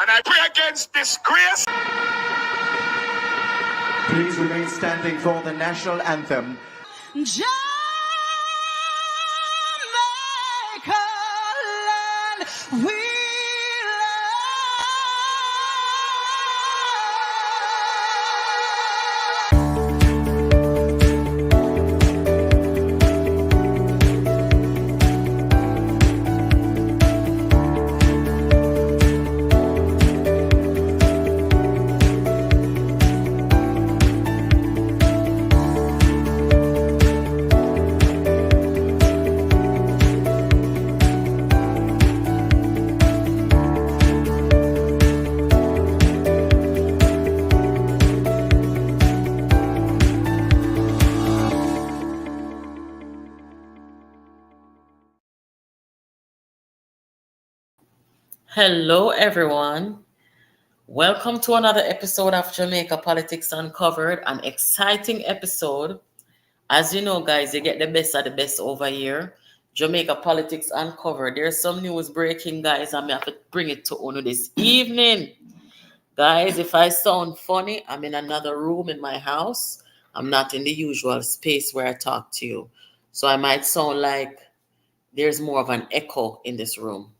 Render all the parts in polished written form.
And I pray against disgrace. Please remain standing for the national anthem. Jamaica land, we Hello, everyone. Welcome to another episode of Jamaica Politics Uncovered, an exciting episode. As you know, guys, you get the best of the best over here. Jamaica Politics Uncovered. There's some news breaking, guys. I'm going to have to bring it to you this evening. Guys, if I sound funny, I'm in another room in my house. I'm not in the usual space where I talk to you. So I might sound like there's more of an echo in this room.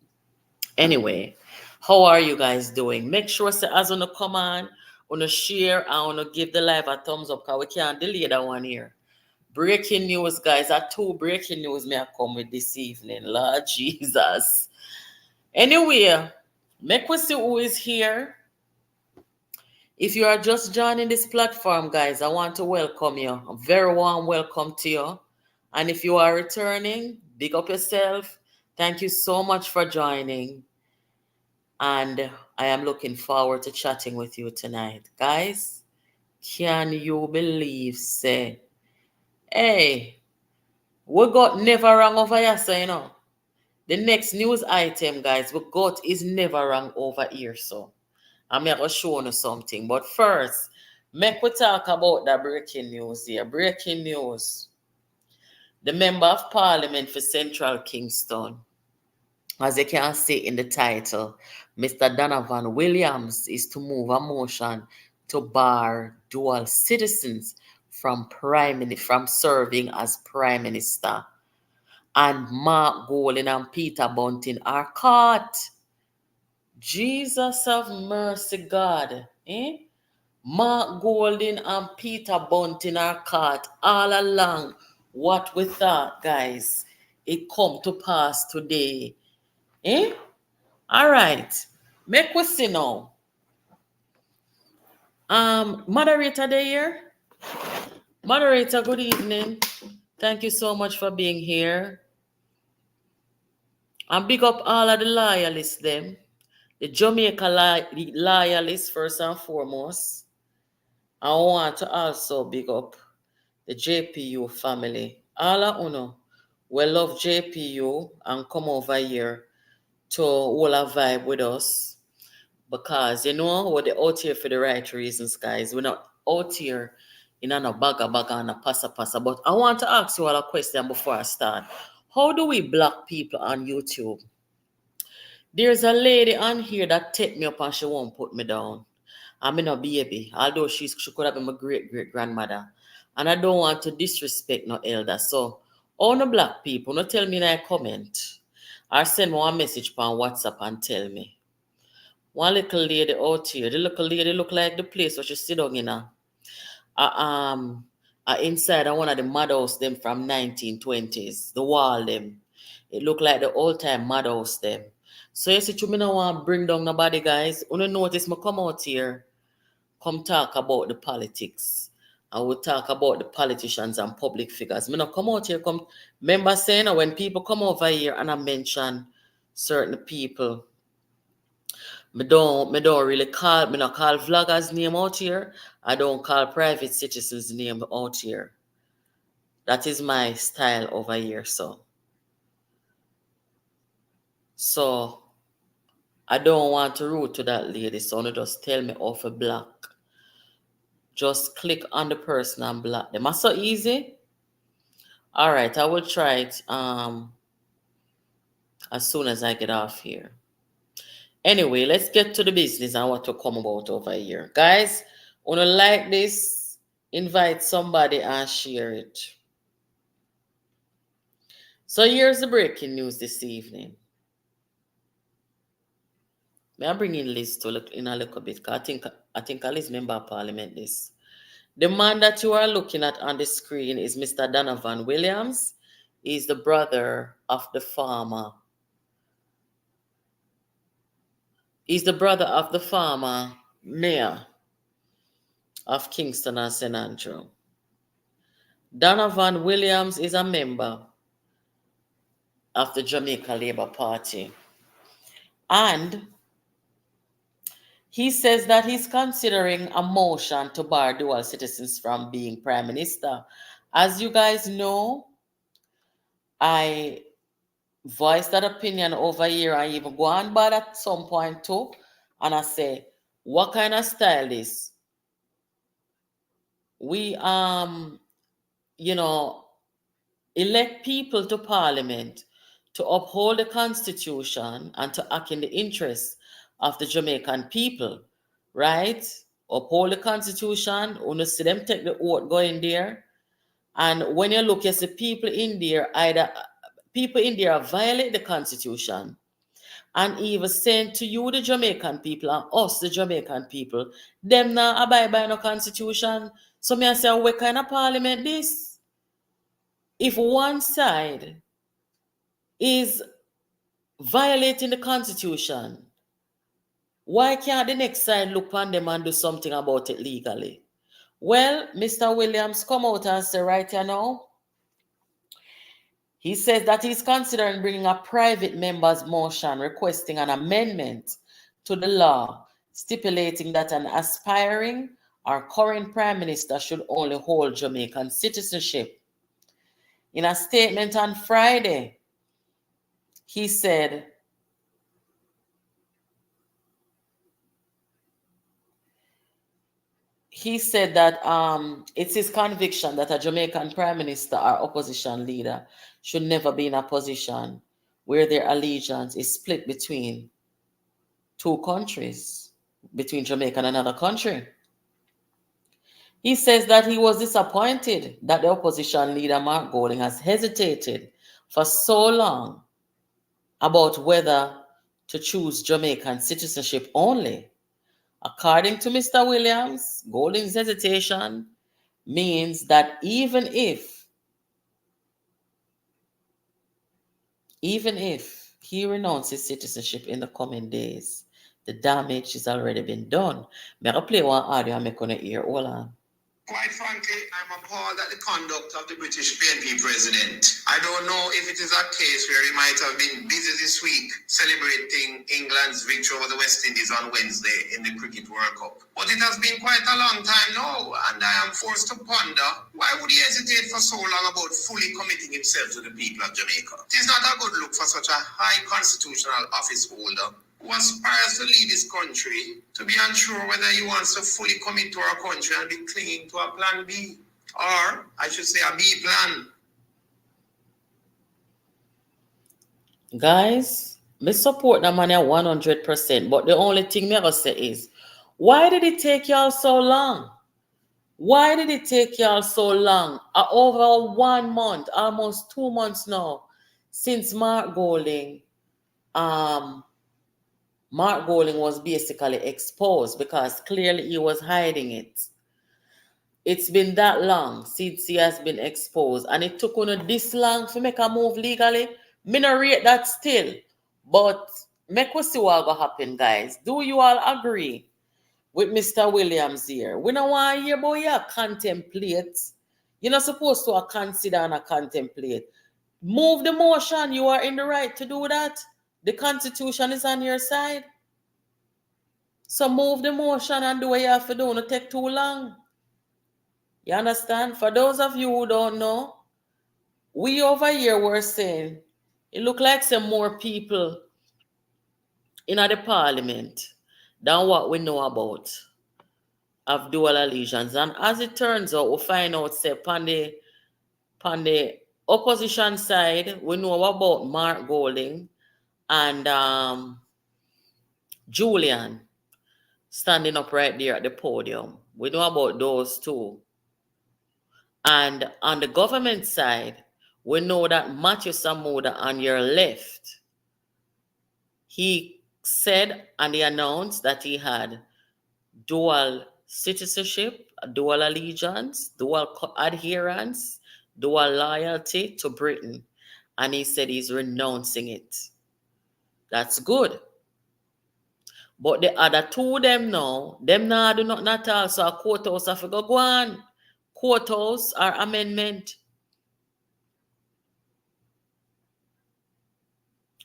Anyway, how are you guys doing? Make sure say as you come on, share and give the live a thumbs up because we can't delay that one here. Breaking news, guys. Two breaking news may I come with this evening. Lord Jesus. Anyway, make we see who is here. If you are just joining this platform, guys, I want to welcome you. A very warm welcome to you. And if you are returning, big up yourself. Thank you so much for joining. And I am looking forward to chatting with you tonight. Guys, can you believe, say, hey, we got never wrong over here, so you know. The next news item, guys, we got is never wrong over here, so. I'm going to show you something. But first, make we talk about the breaking news here. Breaking news. The Member of Parliament for Central Kingston, as you can see in the title, Mr. Donovan Williams is to move a motion to bar dual citizens from serving as Prime Minister. And Mark Golding and Peter Bunting are caught. Jesus of mercy, God. Mark Golding and Peter Bunting are caught all along. What we thought, guys, it come to pass today. All right. Make we see now. Moderator there. Moderator, good evening. Thank you so much for being here. And big up all of the loyalists them. The Jamaica loyalists first and foremost. I want to also big up the JPU family. All of you we love JPU and come over here to hold a vibe with us. Because, we're out here for the right reasons, guys. We're not out here in a baga and a passa. But I want to ask you all a question before I start. How do we block people on YouTube? There's a lady on here that take me up and she won't put me down. I'm in a baby, although she could have been my great-great-grandmother. And I don't want to disrespect no elder. So, all the black people, no tell me in a comment. Or send me one message on WhatsApp and tell me. One little lady out here, the little lady look like the place where she sit down in inside of one of the mud house them from 1920s, the wall them. It look like the old time mud house them. So you see, me no want to bring down nobody, guys. You notice me come out here, come talk about the politics. I will talk about the politicians and public figures. Me no come out here, come remember saying when people come over here and I mention certain people. Me don't really call, me not call vloggers' name out here. I don't call private citizens' name out here. That is my style over here, so I don't want to root to that lady, so no just tell me off a block. Just click on the person and block them. That's so easy. All right, I will try it as soon as I get off here. Anyway, let's get to the business and what to come about over here. Guys, wanna like this, invite somebody and share it. So here's the breaking news this evening. May I bring in Liz to look in a little bit? I think Liz member of Parliament this. The man that you are looking at on the screen is Mr. Donovan Williams. He's the brother of the farmer. He's the brother of the farmer mayor of Kingston and St. Andrew. Donovan Williams is a member of the Jamaica Labour Party. And he says that he's considering a motion to bar dual citizens from being prime minister. As you guys know, I voiced that opinion over here. I even go on bad at some point too. And I say, what kind of style is? We elect people to parliament to uphold the constitution and to act in the interests of the Jamaican people, right? Uphold the constitution, you see them take the vote going there. And when you look, you see people in there violate the constitution and even saying to you, the Jamaican people, and us, the Jamaican people, them not abide by no constitution. So me I say, what kind of parliament this? If one side is violating the constitution, why can't the next side look on them and do something about it legally? Well, Mr. Williams come out and say right here now, he says that he's considering bringing a private member's motion requesting an amendment to the law stipulating that an aspiring or current prime minister should only hold Jamaican citizenship. In a statement on Friday, he said, that it's his conviction that a Jamaican prime minister or opposition leader should never be in a position where their allegiance is split between two countries, between Jamaica and another country. He says that he was disappointed that the opposition leader, Mark Golding, has hesitated for so long about whether to choose Jamaican citizenship only. According to Mr. Williams, Golding's hesitation means that even if he renounces citizenship in the coming days, the damage has already been done. May I play one audio and make on hear? Hold on. Quite frankly, I'm appalled at the conduct of the British PNP president. I don't know if it is a case where he might have been busy this week celebrating England's victory over the West Indies on Wednesday in the Cricket World Cup. But it has been quite a long time now, and I am forced to ponder, why would he hesitate for so long about fully committing himself to the people of Jamaica? It is not a good look for such a high constitutional office holder who aspires to lead this country to be unsure whether he wants to fully commit to our country and be clinging to a plan B, or I should say a B plan. Guys, me support the man 100%, but the only thing me ever say is, why did it take y'all so long? Why did it take y'all so long? Over 1 month, almost 2 months now, since Mark Golding was basically exposed because clearly he was hiding it. It's been that long since he has been exposed, and it took on this long to make a move legally. Me no rate that still, but make we see what will happen, guys. Do you all agree with Mr. Williams here? We don't want to hear about you contemplate. You're not supposed to consider and contemplate. Move the motion. You are in the right to do that. The Constitution is on your side. So move the motion and do what you have to do. Don't take too long. You understand? For those of you who don't know, we over here were saying it look like some more people in the parliament than what we know about of dual allegiance. And as it turns out, we find out, say, on the opposition side, we know about Mark Golding and Julian, standing up right there at the podium. We know about those two. And on the government side, we know that Matthew Samuda on your left, he said and he announced that he had dual citizenship, dual allegiance, dual adherence, dual loyalty to Britain. And he said he's renouncing it. That's good. But the other two them now, them now do not at all. So a courthouse have to go on. Courthouse or amendment.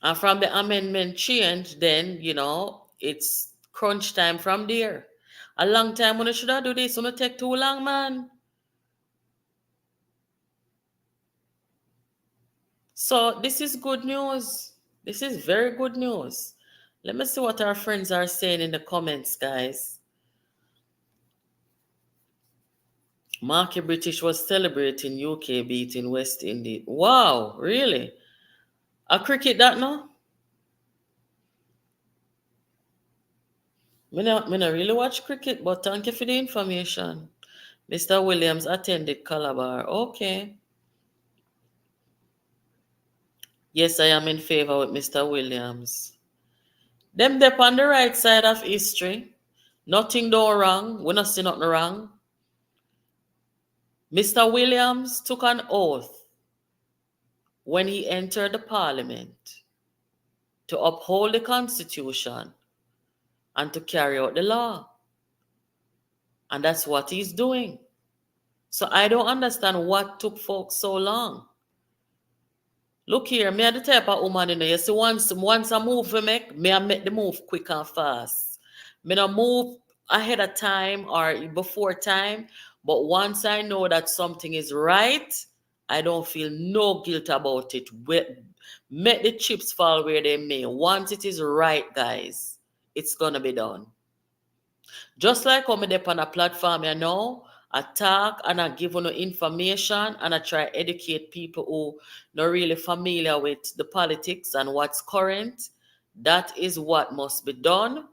And from the amendment change, then, it's crunch time from there. A long time when you should have do this, it take too long, man. So this is good news. This is very good news. Let me see what our friends are saying in the comments, guys. Marky British was celebrating UK beating West Indies. Wow, really? A cricket that no? Me not really watch cricket, but thank you for the information. Mr. Williams attended Calabar. Okay. Yes, I am in favor with Mr. Williams. Them dep on the right side of history. Nothing done wrong. We not see nothing wrong. Mr. Williams took an oath when he entered the parliament to uphold the Constitution and to carry out the law. And that's what he's doing. So I don't understand what took folks so long. Look here, me are the type of woman, you see, once I move for me I make the move quick and fast. Me not move ahead of time or before time, but once I know that something is right, I don't feel no guilt about it. Make the chips fall where they may. Once it is right, guys, it's gonna be done. Just like how me on a platform, I talk and I give you information and I try to educate people who not really familiar with the politics and what's current. That is what must be done.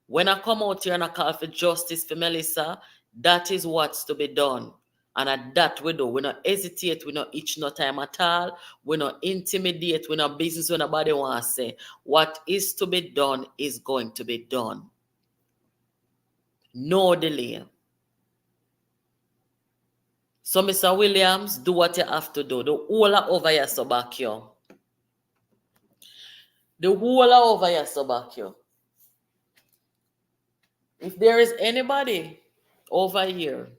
When I come out here and I call for justice for Melissa, that is what's to be done. And that we do. We not hesitate, we not itch no time at all. We not intimidate, we not business when nobody want to say. What is to be done is going to be done. No delay. So, Mr. Williams, do what you have to do. The whole over here so back here. The whole over here so back here. If there is anybody over here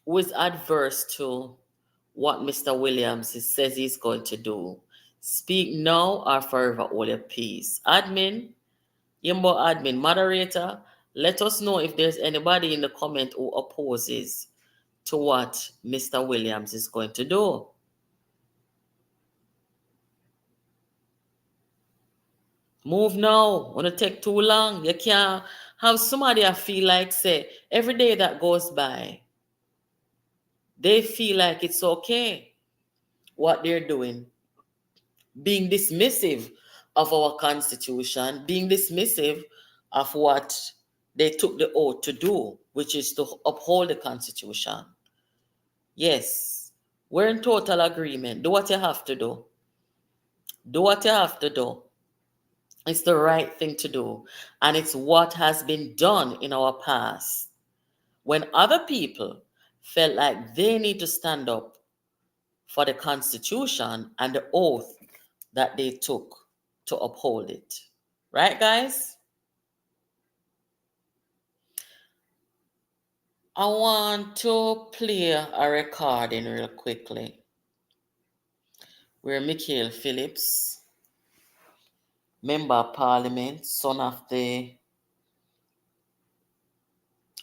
who is adverse to what Mr. Williams says he's going to do, speak now or forever hold your peace. Admin, Yimbo admin, moderator, let us know if there's anybody in the comment who opposes to what Mr. Williams is going to do. Move now. Wanna take too long? You can't have somebody I feel like say every day that goes by, they feel like it's okay what they're doing. Being dismissive of our Constitution, being dismissive of what they took the oath to do, which is to uphold the Constitution. Yes, we're in total agreement. Do what you have to do. Do what you have to do. It's the right thing to do. And it's what has been done in our past. When other people felt like they need to stand up for the Constitution and the oath that they took to uphold it. Right, guys? I want to play a recording real quickly where Michael Phillips, Member of Parliament, son of the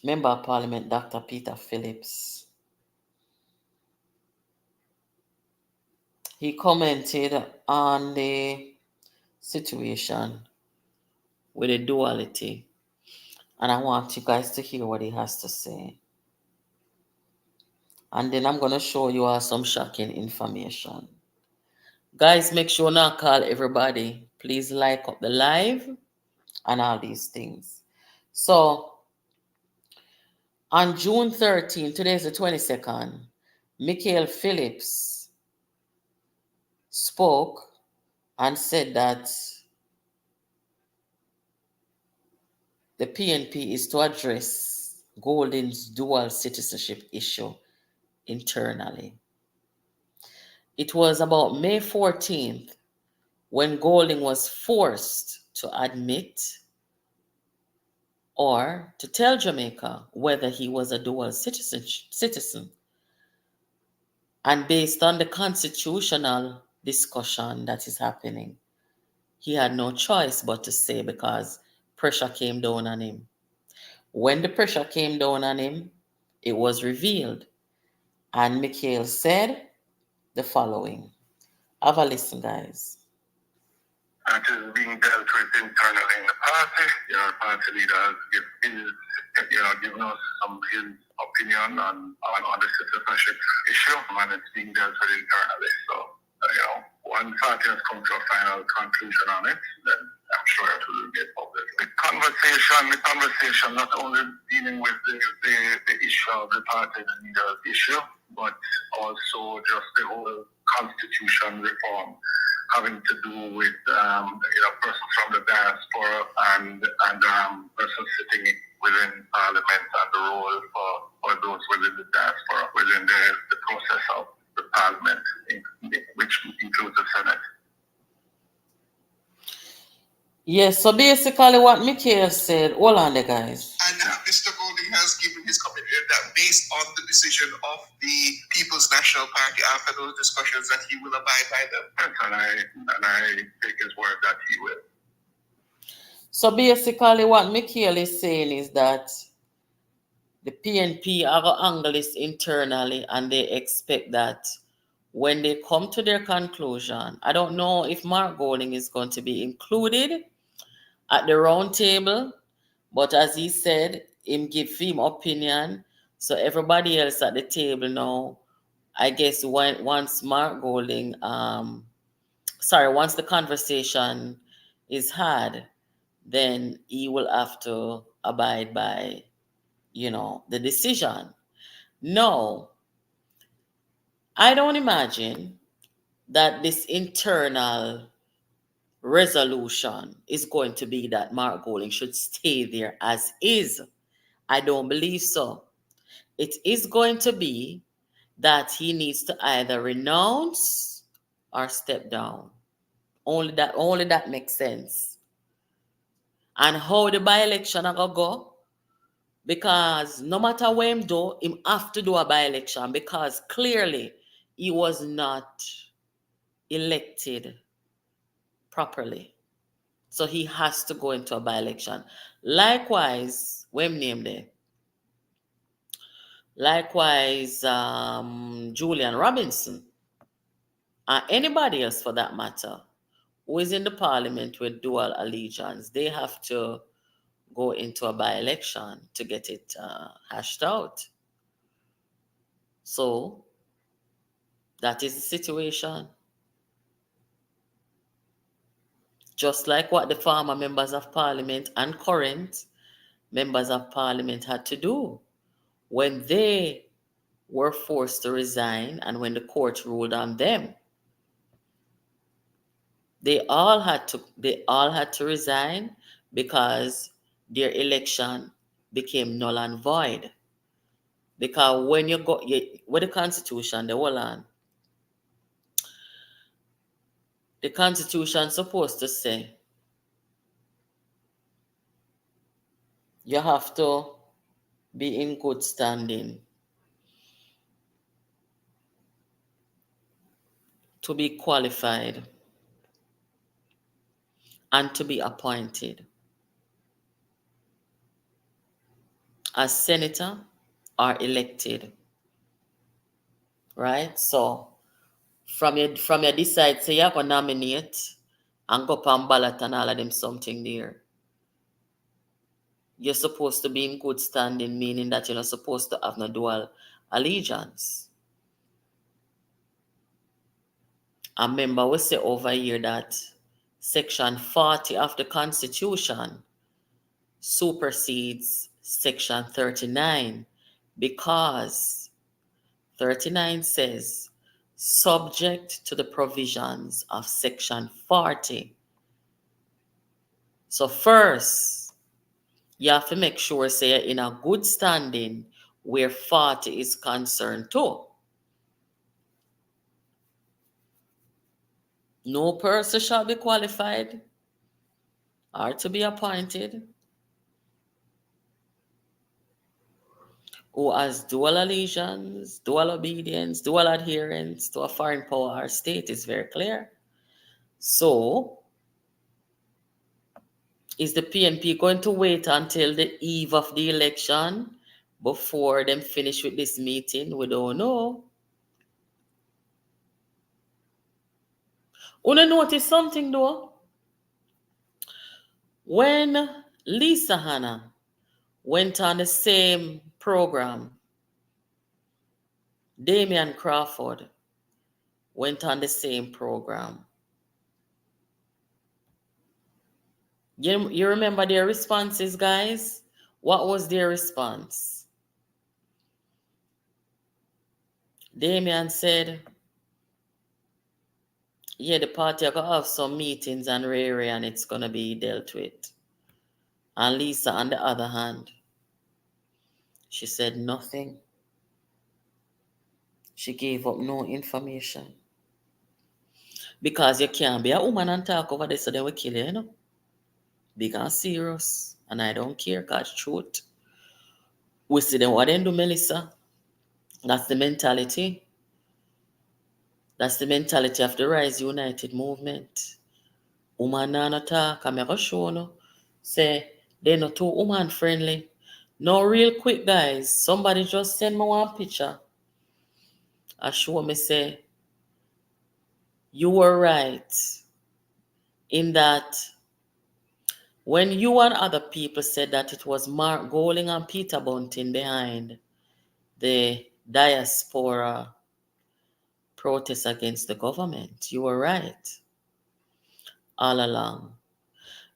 Member of Parliament, Dr. Peter Phillips, he commented on the situation with the duality. And I want you guys to hear what he has to say. And then I'm going to show you all some shocking information. Guys, make sure not call everybody. Please like up the live and all these things. So on June 13th, today is the 22nd, Michael Phillips spoke and said that the PNP is to address Golding's dual citizenship issue internally. It was about May 14th when Golding was forced to admit or to tell Jamaica whether he was a dual citizen. And based on the constitutional discussion that is happening, he had no choice but to say because pressure came down on him. When the pressure came down on him, it was revealed. And Mikhail said the following. Have a listen, guys. That is being dealt with internally in the party. Your party leader has given us his opinion on the citizenship issue, and it's being dealt with internally. So, one party has come to a final conclusion on it, then I'm sure it will get published. The conversation not only dealing with the issue of the party leader's issue, but also just the whole constitution reform having to do with persons from the diaspora and persons sitting within Parliament and the role for those within the diaspora within the process of the Parliament, which includes the Senate. Yes, so basically what Mikhail said, hold on there, guys. And Mr. Golding has given his commitment that based on the decision of the People's National Party after those discussions that he will abide by them. And I take his word that he will. So basically what Mikhail is saying is that the PNP are going to angle this internally and they expect that when they come to their conclusion, I don't know if Mark Golding is going to be included at the round table, but as he said, him give him opinion. So everybody else at the table now, I guess once Mark Golding, once the conversation is had, then he will have to abide by, the decision. No, I don't imagine that this internal resolution is going to be that Mark Golding should stay there as is. I don't believe so. It is going to be that he needs to either renounce or step down. Only that makes sense. And how the by-election are going to go, because no matter where him do, him have to do a by-election because clearly he was not elected properly. So he has to go into a by-election. Likewise, when named there. Likewise, Julian Robinson, and anybody else for that matter, who is in the parliament with dual allegiance, they have to go into a by-election to get it hashed out. So that is the situation. Just like what the former members of parliament and current members of parliament had to do when they were forced to resign and when the court ruled on them. They all had to resign because their election became null and void. Because when you go with the constitution, the constitution supposed to say you have to be in good standing to be qualified and to be appointed as senator or elected. Right? So from your decide, say you're gonna nominate and go up on ballot and all of them something there. You're supposed to be in good standing, meaning that you're not supposed to have no dual allegiance. And remember, we say over here that Section 40 of the Constitution supersedes Section 39 because 39 says, subject to the provisions of Section 40. So first, you have to make sure, say, you're in a good standing where 40 is concerned too. No person shall be qualified or to be appointed who has dual allegiance, dual obedience, dual adherence to a foreign power or state is very clear. So, is the PNP going to wait until the eve of the election before them finish with this meeting? We don't know. Wanna notice something though? When Lisa Hanna went on the same program, Damian Crawford went on the same program. You remember their responses, guys? What was their response? Damian said, yeah, the party are going to have some meetings and rare and it's going to be dealt with. And Lisa, on the other hand, she said nothing. She gave up no information. Because you can't be a woman and talk over this so they will kill you, you know? Big and serious. And I don't care, because truth. We see them, what they do, Melissa. That's the mentality. That's the mentality of the Rise United movement. Woman na talk, I'm going to show you. Say, they're not too woman friendly. No, real quick, guys. Somebody just send me one picture. I show me, say, you were right in that when you and other people said that it was Mark Golding and Peter Bunting behind the diaspora protests against the government, you were right all along.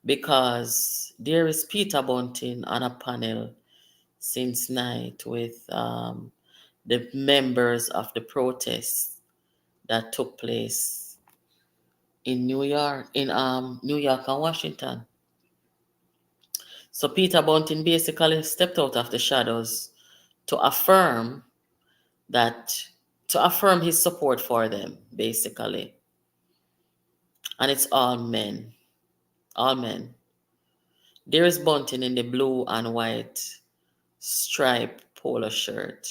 Because there is Peter Bunting on a panel since night with the members of the protests that took place in New York and Washington. So Peter Bunting basically stepped out of the shadows to affirm his support for them, basically. And it's all men. All men. There is Bunting in the blue and white striped polo shirt.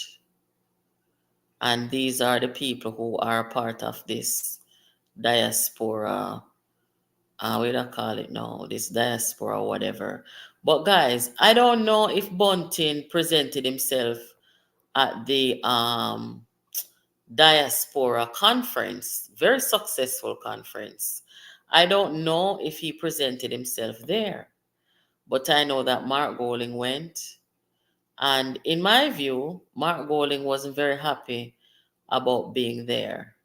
And these are the people who are part of this diaspora. What do I call it now? This diaspora or whatever. But guys, I don't know if Bunting presented himself at the diaspora conference, very successful conference. I don't know if he presented himself there, but I know that Mark Golding went. And in my view, Mark Golding wasn't very happy about being there.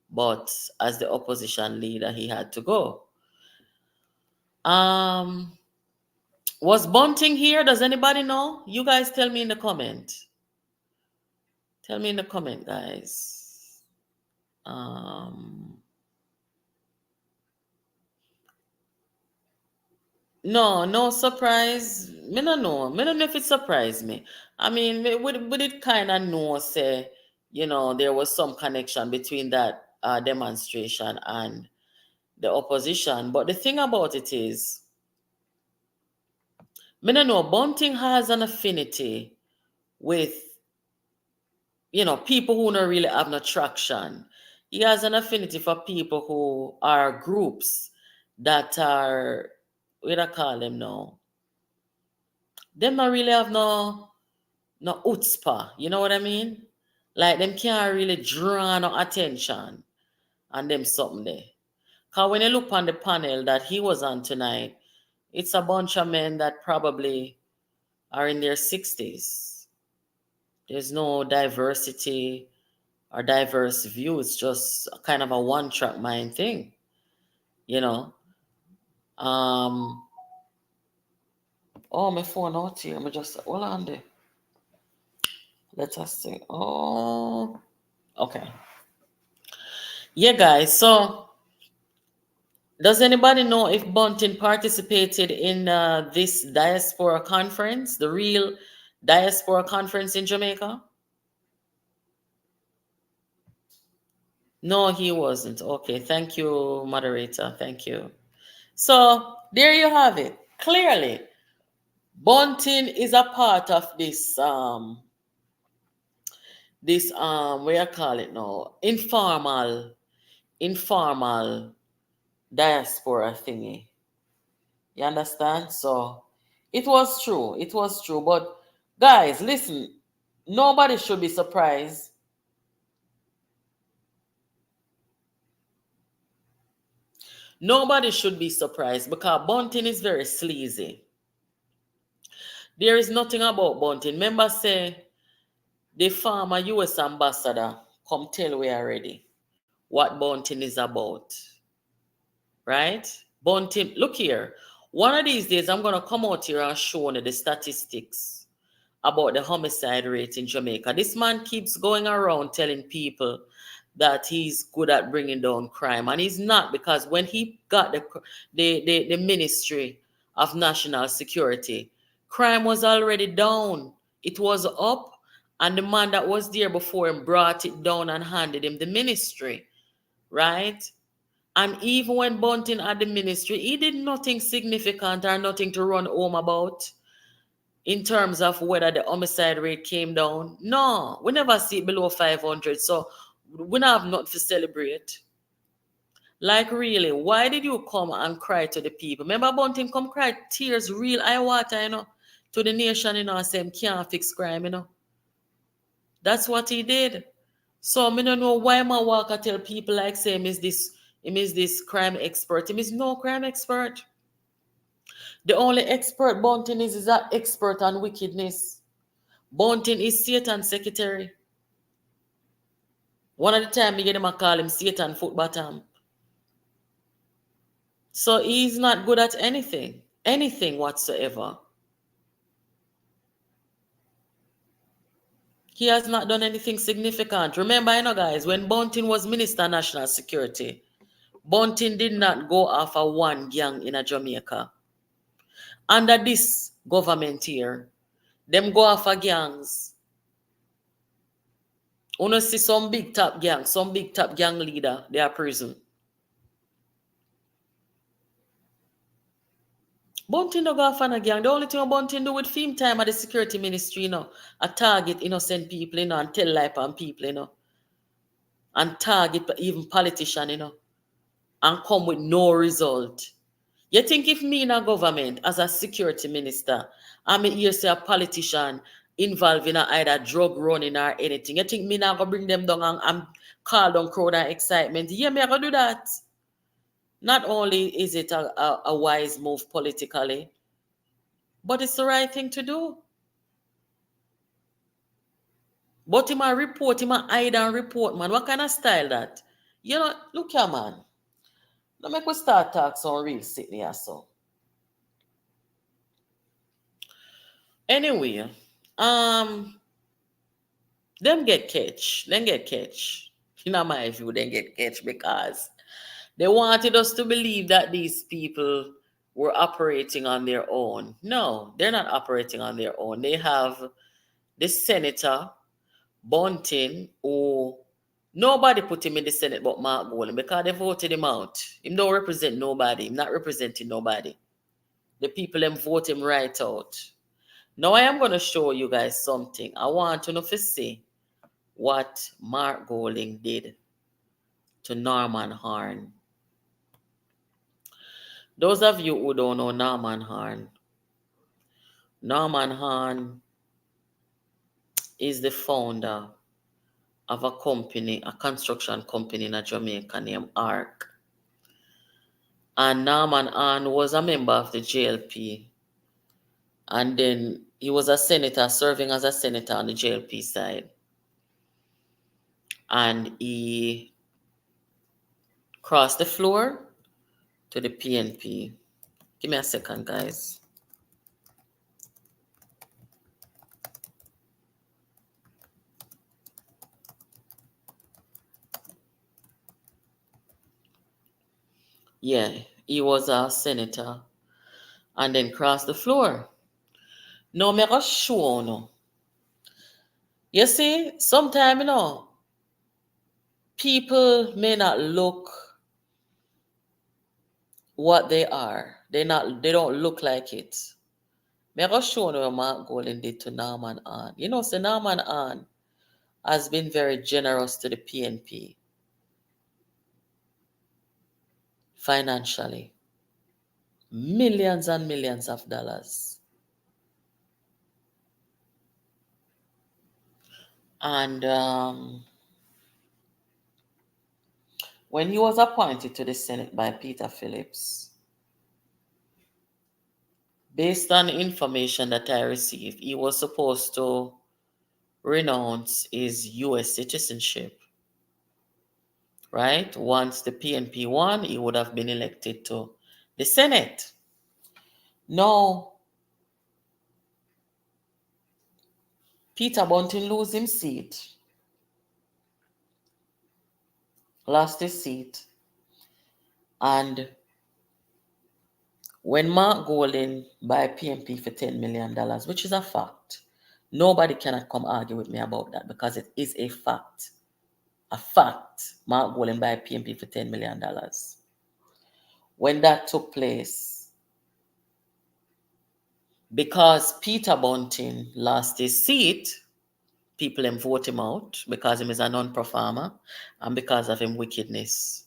But as the opposition leader, he had to go. Was Bunting here? Does anybody know? You guys tell me in the comment. Tell me in the comment, guys. No surprise. Me no know. Me don't know if it surprised me. I mean, would it kind of know, say, there was some connection between that demonstration and the opposition. But the thing about it is, me no know, Bunting has an affinity with, people who don't really have no traction. He has an affinity for people who are groups that are, what do I call them now? Them not really have no chutzpah, you know what I mean? Like them can't really draw no attention and them something there. Because when you look on the panel that he was on tonight, it's a bunch of men that probably are in their 60s. There's no diversity or diverse view. It's just kind of a one-track mind thing, you know. Oh, my phone out here. Me just hold on there. Let us see. Oh, okay. Yeah, guys. So, does anybody know if Bunting participated in this diaspora conference, the real diaspora conference in Jamaica? No, he wasn't. Okay, thank you, moderator. Thank you. So there you have it. Clearly, Bunting is a part of this what you call it now, informal diaspora thingy. You understand? So it was true. It was true. But guys, listen, nobody should be surprised. Nobody should be surprised because Bunting is very sleazy. There is nothing about Bunting. Remember, say the former US ambassador come tell we already what Bunting is about. Right? Bunting, look here. One of these days, I'm going to come out here and show you the statistics about the homicide rate in Jamaica. This man keeps going around telling people that he's good at bringing down crime, and he's not, because when he got the Ministry of National Security, crime was already down. It was up, and the man that was there before him brought it down and handed him the ministry, right? And even when Bunting had the ministry, he did nothing significant or nothing to run home about in terms of whether the homicide rate came down. No, we never see it below 500. So we don't have nothing to celebrate. Like, really, why did you come and cry to the people? Remember Bunting come cry tears, real eye water, you know, to the nation, you know, and say him can't fix crime, you know. That's what he did. So I don't know why my walker tell people like say him is this crime expert. Him is no crime expert. The only expert Bunting is an expert on wickedness. Bunting is Satan's secretary. One of the time you get him, I call him Satan foot bottom. So he's not good at anything whatsoever. He has not done anything significant. Remember, you know, guys, when Bunting was Minister of National Security, Bunting did not go after one gang in a Jamaica. Under this government here, them go after gangs. You see some big top gang leader, they are prison. Bunting don't go after a gang. The only thing Bunting do with film time at the security ministry, you know, a target innocent people, you know, and tell lie on people, you know, and target even politicians, you know, and come with no result. You think if me in a government as a security minister, I'm here say a politician involved in either drug running or anything, you think me not gonna bring them down and call down crowd and excitement? Yeah, me I gonna do that. Not only is it a wise move politically, but it's the right thing to do. But him a report, him a hide and report, man. What kind of style that? You know, look here, man. Now make we start talk some real shit here, so. Anyway, them get catch. In my view, them get catch because they wanted us to believe that these people were operating on their own. No, they're not operating on their own. They have the senator, Bunting, who nobody put him in the Senate but Mark Golden because they voted him out. He don't represent nobody. He's not representing nobody. The people them vote him right out. Now I am going to show you guys something. I want you to see what Mark Golding did to Norman Horne. Those of you who don't know Norman Horne is the founder of a company, a construction company in Jamaica named ARC. And Norman Horne was a member of the JLP. And then he was a senator, serving as a senator on the JLP side. and he crossed the floor to the PNP. Give me a second, guys. Yeah, he was a senator and then crossed the floor. No, me go show no. You see, sometimes, people may not look what they are. They don't look like it. Me go show no what Mark Golden did to Norman Ann. So Norman Ann has been very generous to the PNP financially. Millions and millions of dollars. And when he was appointed to the Senate by Peter Phillips, based on information that I received, he was supposed to renounce his U.S. citizenship, right? Once the PNP won, he would have been elected to the Senate. Now, Peter Bunting lost his seat, and when Mark Golden buy PNP for $10 million, which is a fact, nobody cannot come argue with me about that because it is a fact. A fact. Mark Golden buy PNP for $10 million. When that took place, because Peter Bunting lost his seat, people vote him out because he is a non-performer and because of his wickedness.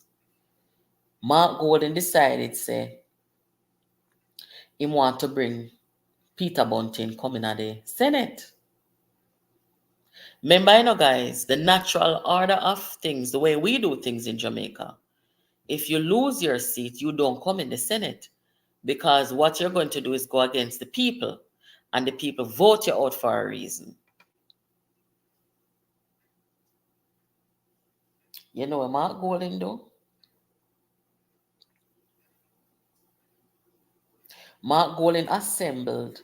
Mark Golden decided, say, he want to bring Peter Bunting coming at the Senate. Remember, guys, the natural order of things, the way we do things in Jamaica, if you lose your seat, you don't come in the Senate because what you're going to do is go against the people, and the people vote you out for a reason. You know what Mark Golden do? Mark Golden assembled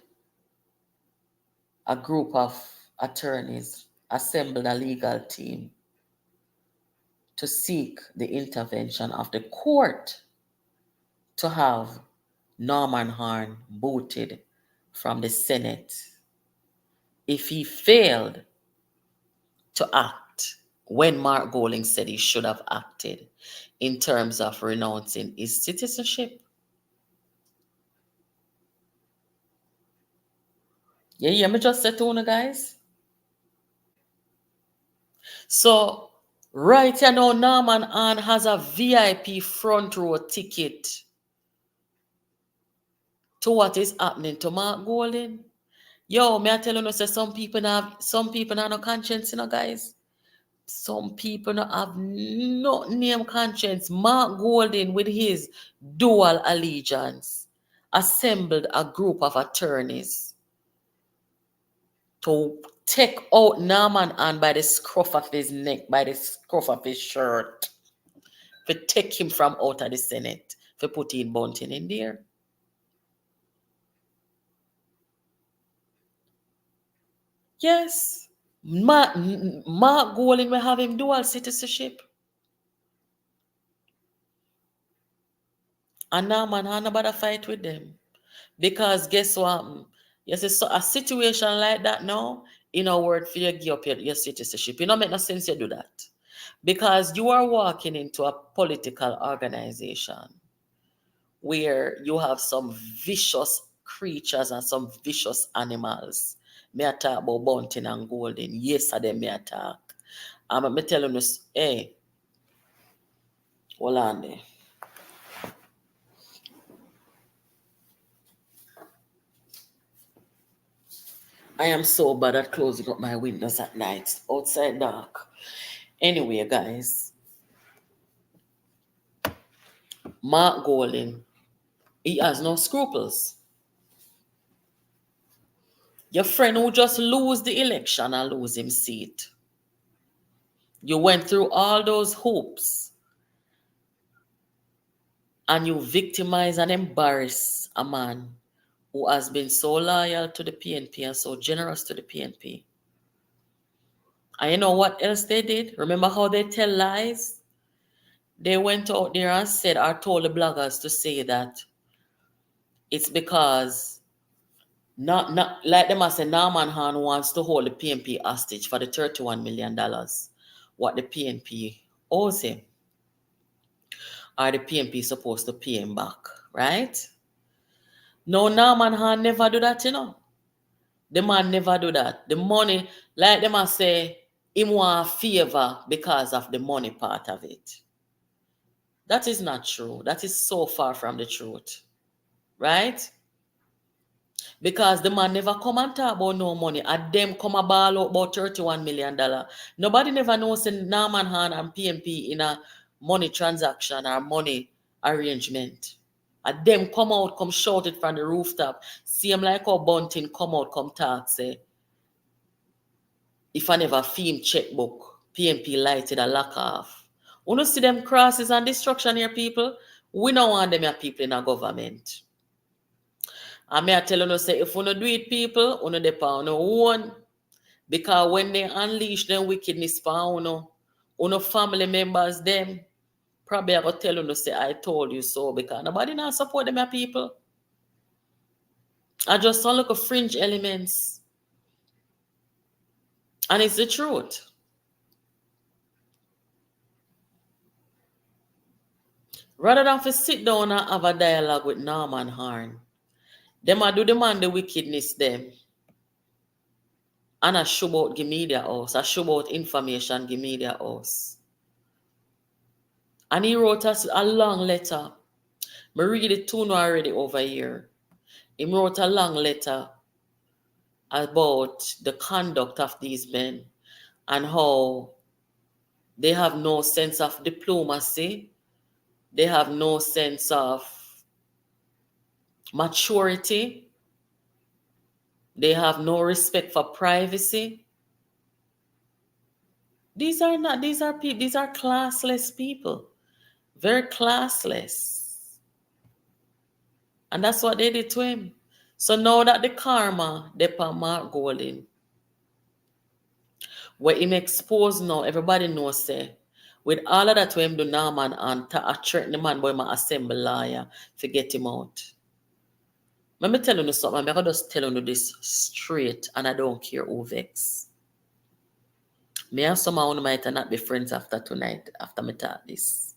a group of attorneys, assembled a legal team to seek the intervention of the court to have Norman Horne booted from the Senate if he failed to act when Mark Golden said he should have acted in terms of renouncing his citizenship. You hear me just say to you, guys? So, right now, Norman Ann has a VIP front row ticket to what is happening to Mark Golden. Yo, may I tell you, say some people have no conscience, guys. Some people don't have no name conscience. Mark Golden, with his dual allegiance, assembled a group of attorneys to take out Norman Ann by the scruff of his neck, by the scruff of his shirt, to take him from out of the Senate, to put in Bunting in there. Yes, Mark Golden will have him dual citizenship. And Norman had nobody fight with them. Because guess what? You see, so a situation like that now, in a word for you give up your citizenship. It don't make no sense you do that. Because you are walking into a political organization where you have some vicious creatures and some vicious animals. Me I talk about Bunting and Golden. Yes, I them me attack. Me telling you, hey, hold on there. I am so bad at closing up my windows at night. Outside dark. Anyway, guys. Mark Golden, he has no scruples. Your friend who just lose the election and lose him seat. You went through all those hoops and you victimize and embarrass a man who has been so loyal to the PNP and so generous to the PNP. And you know what else they did? Remember how they tell lies? They went out there and said or told the bloggers to say that it's because not like them as say Norman Horne wants to hold the PNP hostage for the $31 million what the PNP owes him. Or the PNP supposed to pay him back, right? No, Norman Horne never do that, you know. The man never do that. The money, like them a say, him want a favor because of the money part of it. That is not true. That is so far from the truth. Right? Because the man never come and talk about no money. And them come a ball out about $31 million. Nobody never knows Norman Horne and PNP in a money transaction or money arrangement. And them come out, come shout it from the rooftop. Same like how Bunting come out, come talk, say, if I never film checkbook, PNP lighted a lock off. We don't see them crosses and destruction here, people. We don't want them here people in our government. And me I tell you, say, if we don't do it, people, we don't depend on one. Because when they unleash them wickedness for you, family members, them, probably I go tell you, say, I told you so, because nobody not support them here, people. I just don't look at fringe elements. And it's the truth. Rather than to sit down and have a dialogue with Norman Horne, them a do demand the wickedness them. And I show about the media house. I show about information the media house. And he wrote us a long letter. I read it too now already over here. He wrote a long letter about the conduct of these men and how they have no sense of diplomacy. They have no sense of maturity. They have no respect for privacy. These are classless people. Very classless. And that's what they did to him. So now that the karma, they pa Mark Golding, where him exposed now, everybody knows, say, with all of that, when him do Norman and threaten the man, boy, my assemble lawyer to get him out. Let me tell you something. I'm going to just tell you this straight, and I don't care who vex. Me and someone might not be friends after tonight, after me talk this.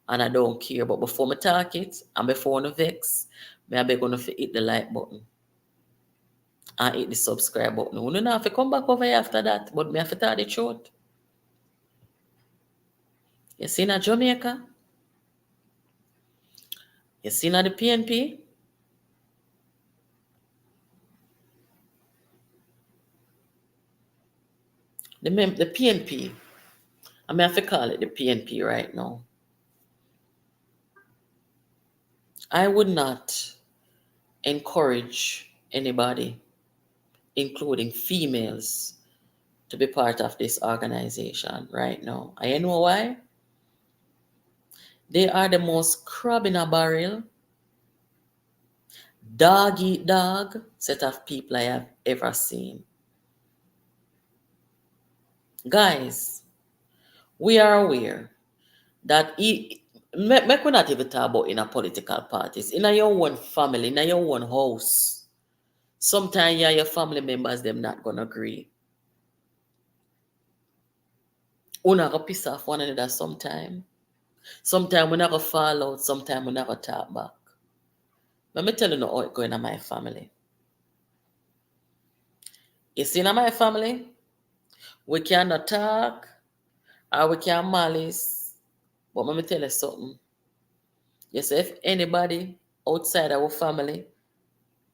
And I don't care. But before me talk it, and before I vex, I beg you to hit the like button. And hit the subscribe button. You don't have to come back over here after that, but me have to tell the truth. You see na Jamaica? You see na the PNP? The PNP. I mean, I have to call it the PNP right now. I would not encourage anybody, including females, to be part of this organization right now. And you know why? They are the most crab in a barrel, dog eat dog set of people I have ever seen. Guys, we are aware that make we not even talk about in a political parties, in your own family, in your own house. Sometimes your family members them not gonna agree. We not gonna piss off one another sometime. Sometimes we not gonna fall out, sometimes we not gonna talk back. Let me tell you how it going in my family. You see in my family, we cannot talk or we can malice. But let me tell you something. You see, if anybody outside our family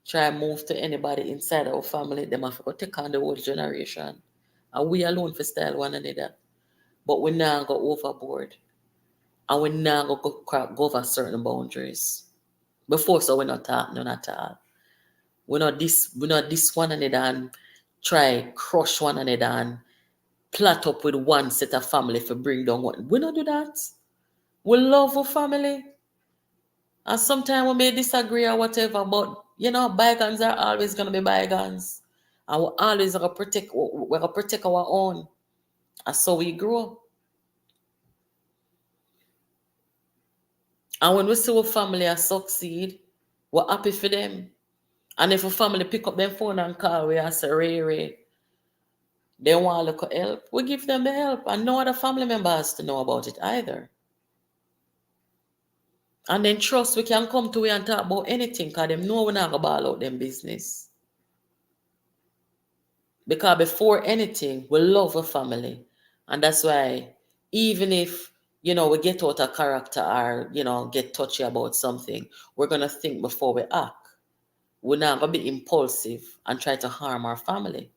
try and move to anybody inside our family, they have to take on the whole generation. And we alone for style one another. But we now go overboard. And we now go over certain boundaries. Before, so we're not talking, none at all. We're not this one another and try crush one another and plot up with one set of family for bring down one. We don't do that. We love our family. And sometimes we may disagree or whatever, but bygones are always gonna be bygones. And we always gonna protect our own. And so we grow. And when we see our family succeed, we're happy for them. And if a family pick up their phone and call, we and say, Ray, they want to look help, we give them the help. And no other family member has to know about it either. And then trust we can come to we and talk about anything because them know we're not going to ball out them business. Because before anything, we love a family. And that's why even if, we get out of character or, get touchy about something, we're going to think before we act. We're not going to be impulsive and try to harm our family.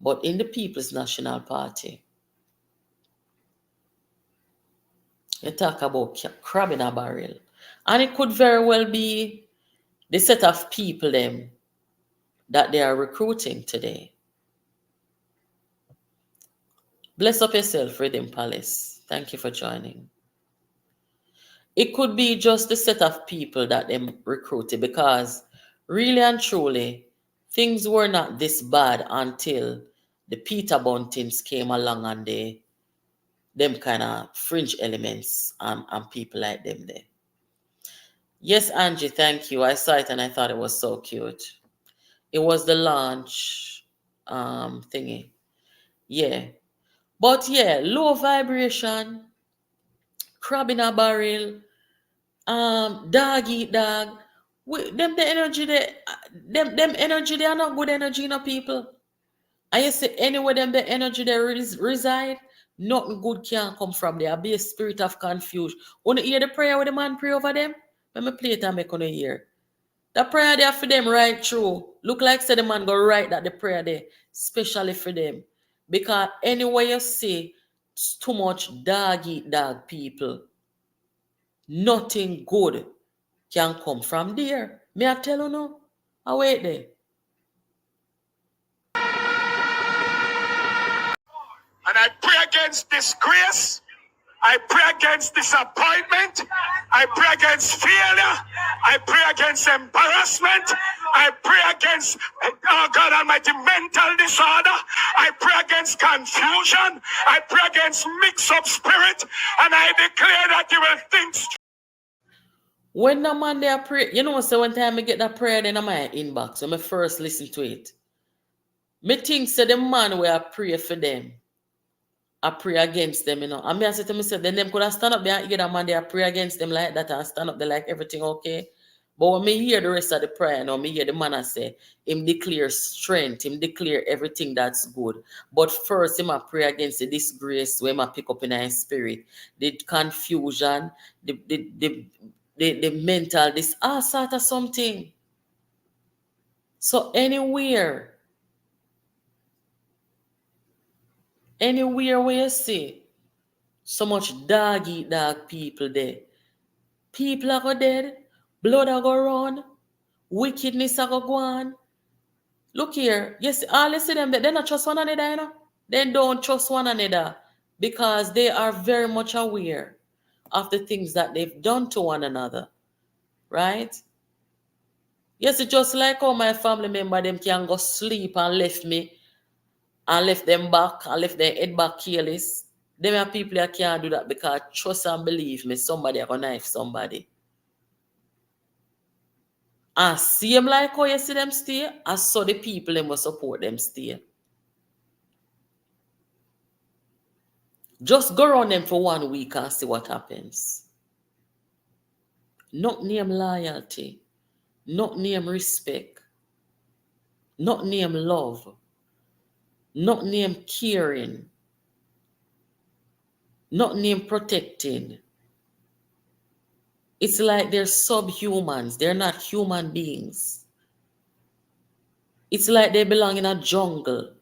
But in the People's National Party, you talk about crab in a barrel. And it could very well be the set of people them that they are recruiting today. Bless up yourself, Rhythm Palace. Thank you for joining. It could be just the set of people that they recruited because really and truly, things were not this bad until the Peter Buntings came along and them kind of fringe elements and people like them there. Yes, Angie, thank you. I saw it and I thought it was so cute. It was the launch thingy. Yeah. But yeah, low vibration, crab in a barrel, dog eat dog. Them energy they are not good energy, people. And you see anywhere them the energy they reside, nothing good can come from there. Be a spirit of confusion. Wanna hear the prayer with the man pray over them? Let me play it and make on hear. The prayer there for them right through. Look like say the man go right that the prayer there, especially for them. Because anywhere you see too much dog eat dog people, nothing good can come from there. May I tell you no? I wait there. And I pray against disgrace. I pray against disappointment. I pray against failure. I pray against embarrassment. I pray against, oh God Almighty, mental disorder. I pray against confusion. I pray against mix-up spirit. And I declare that you will think. When the man there pray, so one time I get that prayer then in my inbox, when I first listen to it, me think say the man where I pray for them, I pray against them, And me I say to myself, then them could have stand up there and hear that man there pray against them like that and stand up there like everything okay. But when me hear the rest of the prayer, me hear the man I say, him declare strength, him declare everything that's good. But first, him I pray against the disgrace where I pick up in his spirit, the confusion, the mental, this all sort of something. So anywhere where you see so much dog eat dog people there, people are go dead, blood are go run, wickedness are go on. Look here, yes, all you see them, they don't trust one another, They don't trust one another because they are very much aware of the things that they've done to one another, right? Yes, it's just like how my family member them can go sleep and left me and left them back and left their head back careless. Them are people that can't do that because trust and believe me, somebody are gonna knife somebody. And same like how you see them stay, I saw the people them will support them stay. Just go around them for 1 week and see what happens. Not name loyalty, not name respect, not name love, not name caring, not name protecting. It's like they're subhumans. They're not human beings. It's like they belong in a jungle.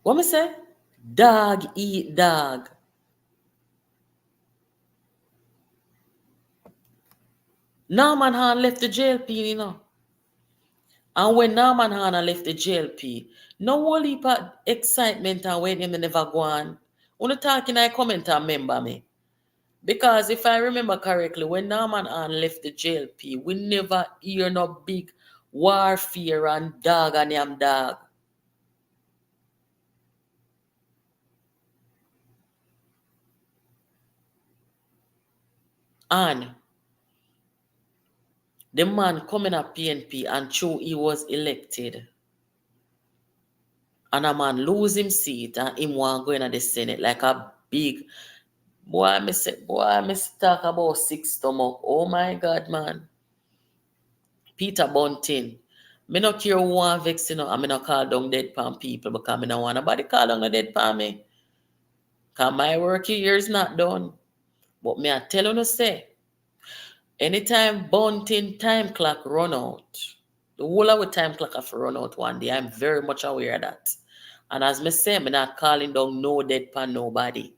What me say? Dog eat dog. Norman Han left the jail pen, And when Norman Horne left the JLP, no whole heap of excitement and when him never go on. When talking, I comment and remember me. Because if I remember correctly, when Norman Horne left the JLP, we never hear no big warfare and dog and yam dog. And the man coming up PNP and true he was elected. And a man lose him seat and him want go in the Senate like a big boy. I miss talk about 6 stomach. Oh my God, man. Peter Bunting. Me no care who want vex, you know, and me no call down dead pan people because me no want nobody call down the dead pan me. Because my work here is not done. But me I tell you no say, anytime Bunting time clock run out, the whole of the time clock have to run out one day. I'm very much aware of that. And as me say, me not calling down no dead pan nobody.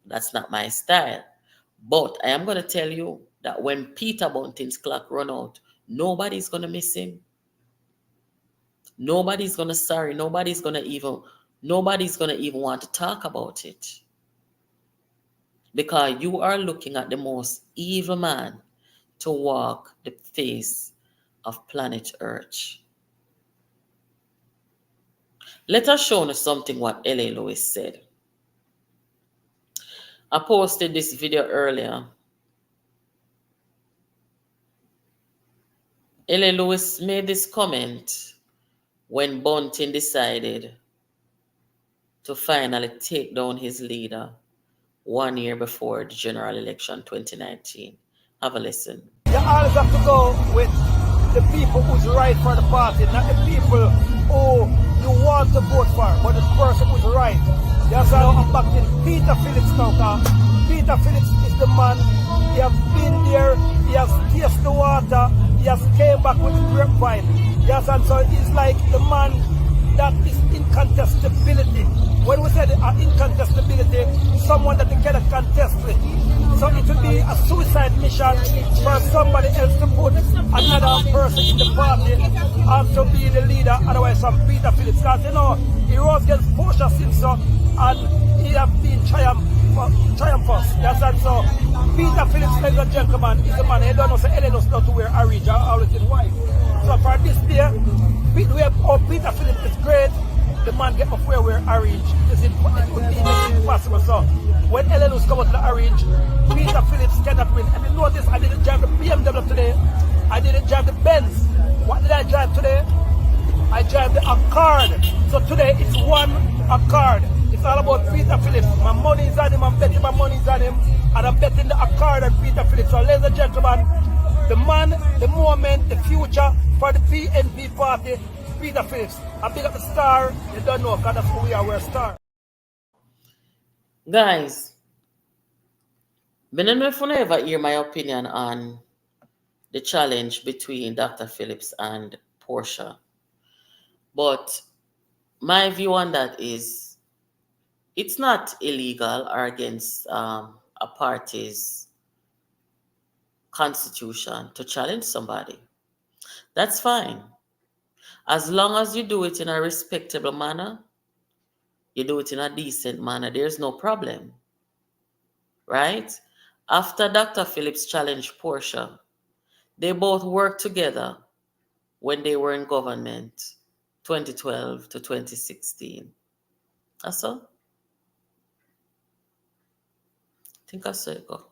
That's not my style. But I am going to tell you that when Peter Bunting's clock run out, nobody's going to miss him. Nobody's going to sorry. Nobody's going to even want to talk about it. Because you are looking at the most evil man to walk the face of planet Earth. Let us show you something what L.A. Lewis said. I posted this video earlier. L.A. Lewis made this comment when Bunting decided to finally take down his leader 1 year before the general election 2019. Have a listen. You always have to go with the people who's right for the party, not the people who you want to vote for, but the person who's right. That's how I'm backing Peter Phillips now, because Peter Phillips is the man. He has been there, he has tasted the water, he has came back with the grapevine. Yes, and so he's like the man that is incontestability. When we say incontestability, someone that they cannot contest with. So it will be a suicide mission for somebody else to put another person in the party and to be the leader, otherwise from Peter Phillips. Because you know, he rose against Portia Simpson and he has been triumphant. Yes, and so Peter Phillips, ladies and gentlemen, is the man. He don't know say Ellen knows not to wear orange, always in white. So for this day, we have Peter Phillips is great. The man get off where we're orange. It would be impossible. So when Ellen was come out to the orange, Peter Phillips cannot win. And you notice I didn't drive the BMW today. I didn't drive the Benz. What did I drive today? I drive the Accord. So today it's one Accord. It's all about Peter Phillips. My money is on him. I'm betting my money is on him. And I'm betting the Accord on Peter Phillips. So ladies and gentlemen, the man, the moment, the future for the PNP party, Peter Phillips. I pick up the star. You don't know, because that's who we are. We're a star. Guys, I don't know if you ever hear my opinion on the challenge between Dr. Phillips and Portia. But my view on that is it's not illegal or against a party's constitution to challenge somebody. That's fine. As long as you do it in a respectable manner, you do it in a decent manner, there's no problem. Right? After Dr. Phillips challenged Portia, they both worked together when they were in government, 2012 to 2016. That's all. I think I saw it go.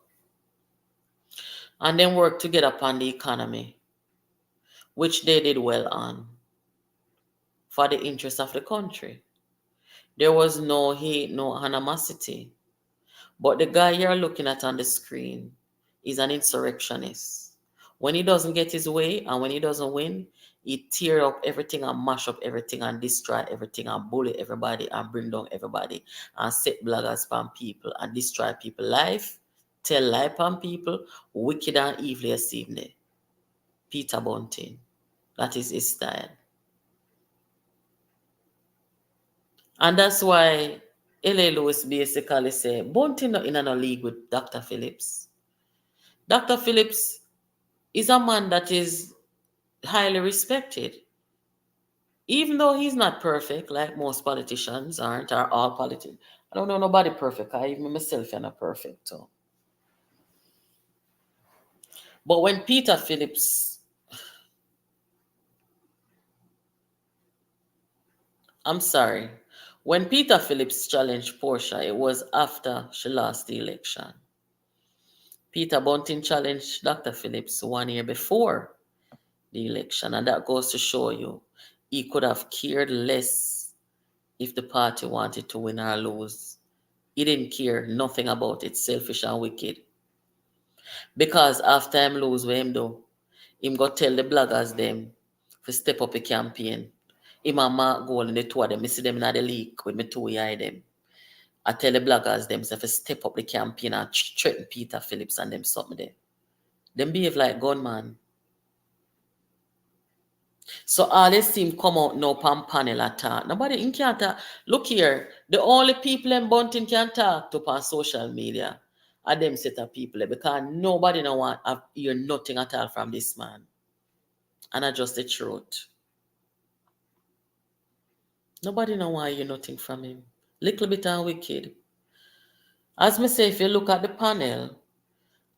And then worked together upon the economy, which they did well on, for the interest of the country. There was no hate, no animosity. But the guy you're looking at on the screen is an insurrectionist. When he doesn't get his way and when he doesn't win, he tear up everything and mash up everything and destroy everything and bully everybody and bring down everybody and set bloggers on people and destroy people's life, tell lie on people, wicked and evil as evening. Peter Bunting. That is his style. And that's why L.A. Lewis basically said, Bunting not in a league with Dr. Phillips. Dr. Phillips is a man that is highly respected. Even though he's not perfect, like most politicians aren't, or all politicians. I don't know nobody perfect. I even myself am not perfect. So. But when Peter Phillips, I'm sorry, when Peter Phillips challenged Portia, it was after she lost the election. Peter Bunting challenged Dr. Phillips 1 year before the election, and that goes to show you he could have cared less if the party wanted to win or lose. He didn't care nothing about it, selfish and wicked. Because after him lose what him do, him go tell the bloggers them to step up a campaign. Him and Mark Gold and the two of them, I see them in the leak with me two eye them. I tell the bloggers them to step up the campaign and threaten Peter Phillips and them something there. Them behave like gunman. So all this team come out now pan panel attack. Nobody in can't talk. Look here, the only people in Bunting can talk to on social media are them set of people because nobody no want to hear nothing at all from this man. And that's just the truth. Nobody no want to hear nothing from him. Little bit and wicked. As me say, if you look at the panel,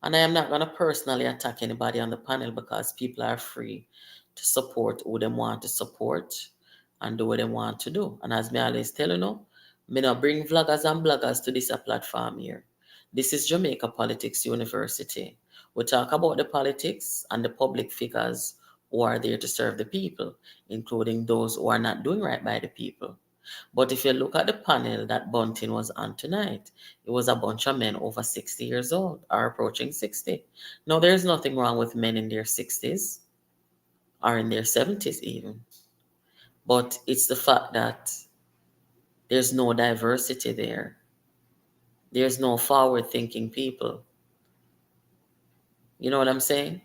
and I am not going to personally attack anybody on the panel because people are free to support who they want to support and do what they want to do. And as me always tell you know, me not bring vloggers and bloggers to this platform here. This is Jamaica Politics University. We talk about the politics and the public figures who are there to serve the people, including those who are not doing right by the people. But if you look at the panel that Bunting was on tonight, it was a bunch of men over 60 years old or approaching 60. Now, there's nothing wrong with men in their 60s or in their 70s even. But it's the fact that there's no diversity there. There's no forward-thinking people. You know what I'm saying?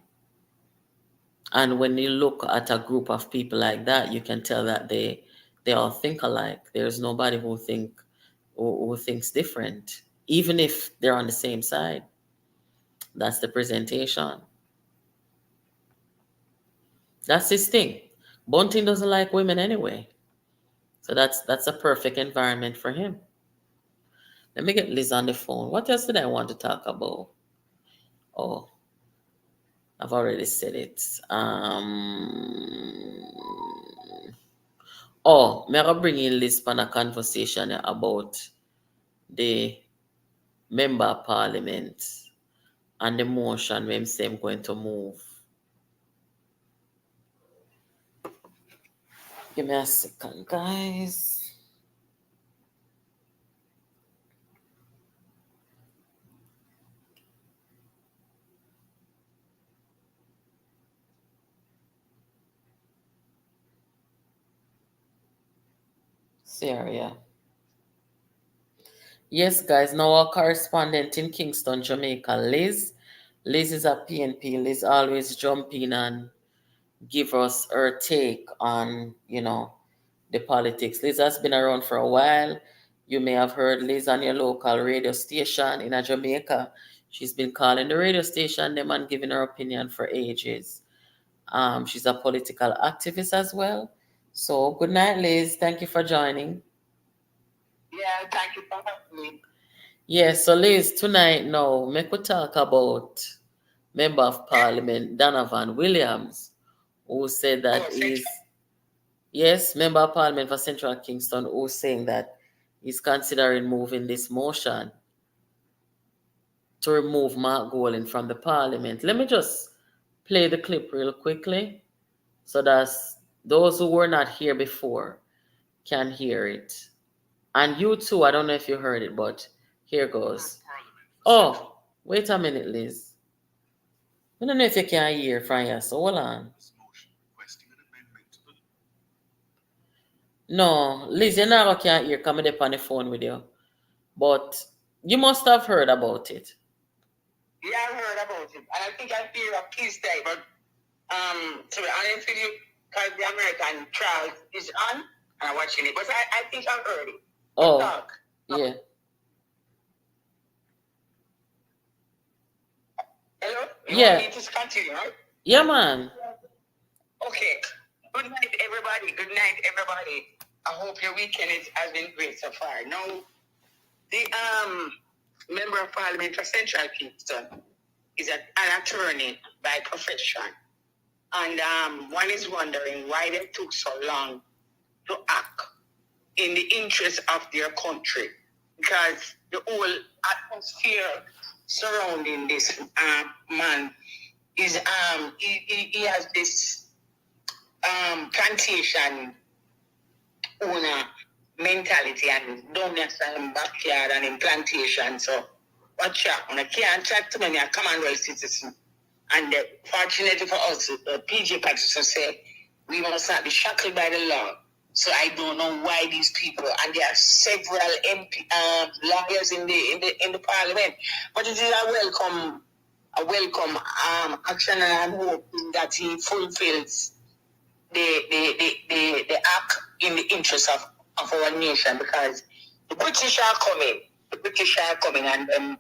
And when you look at a group of people like that, you can tell that they all think alike. There's nobody who thinks different, even if they're on the same side. That's the presentation. That's his thing. Bunting doesn't like women anyway. So that's a perfect environment for him. Let me get Liz on the phone. What else did I want to talk about? Oh, I've already said it. May I bring in Liz for a conversation about the member of parliament and the motion when I'm going to move. Give me a second, guys. Syria. Yes, guys, now our correspondent in Kingston, Jamaica, Liz. Liz is a PNP. Liz always jump in and give us her take on, the politics. Liz has been around for a while. You may have heard Liz on your local radio station in Jamaica. She's been calling the radio station them and giving her opinion for ages. She's a political activist as well. So good night, Liz. Thank you for joining. Yeah, thank you for having me. Yeah, so Liz, tonight now, we could talk about Member of Parliament Donovan Williams, who said that Member of Parliament for Central Kingston, who's saying that he's considering moving this motion to remove Mark Golding from the Parliament. Let me just play the clip real quickly so that those who were not here before can hear it. And you too, I don't know if you heard it, but here goes. Oh, wait a minute, Liz. I don't know if you can hear from here, so hold on. No, Liz, you never can hear coming up on the phone with you. But you must have heard about it. Yeah, I heard about it. And I think I fear of peace day, but to be honest with you, because the American trial is on, and I'm watching it. But I think I heard it. Oh, talk. Yeah. Hello? Yeah. Want me to continue, right? Yeah, man. Okay. Good night, everybody. Good night, everybody. I hope your weekend has been great so far. Now, the member of Parliament for Central Kingston is an attorney by profession. And one is wondering why they took so long to act in the interest of their country. Because the whole atmosphere surrounding this man is, he has this plantation owner mentality and down there in backyard and in plantation. So watch out. When I can't chat to me, I come and well citizen. And fortunately for us, PJ Patterson said we must not be shackled by the law. So I don't know why these people, and there are several lawyers in the parliament, but it is a welcome action, and I'm hoping that he fulfills the act in the interest of our nation, because the British are coming, and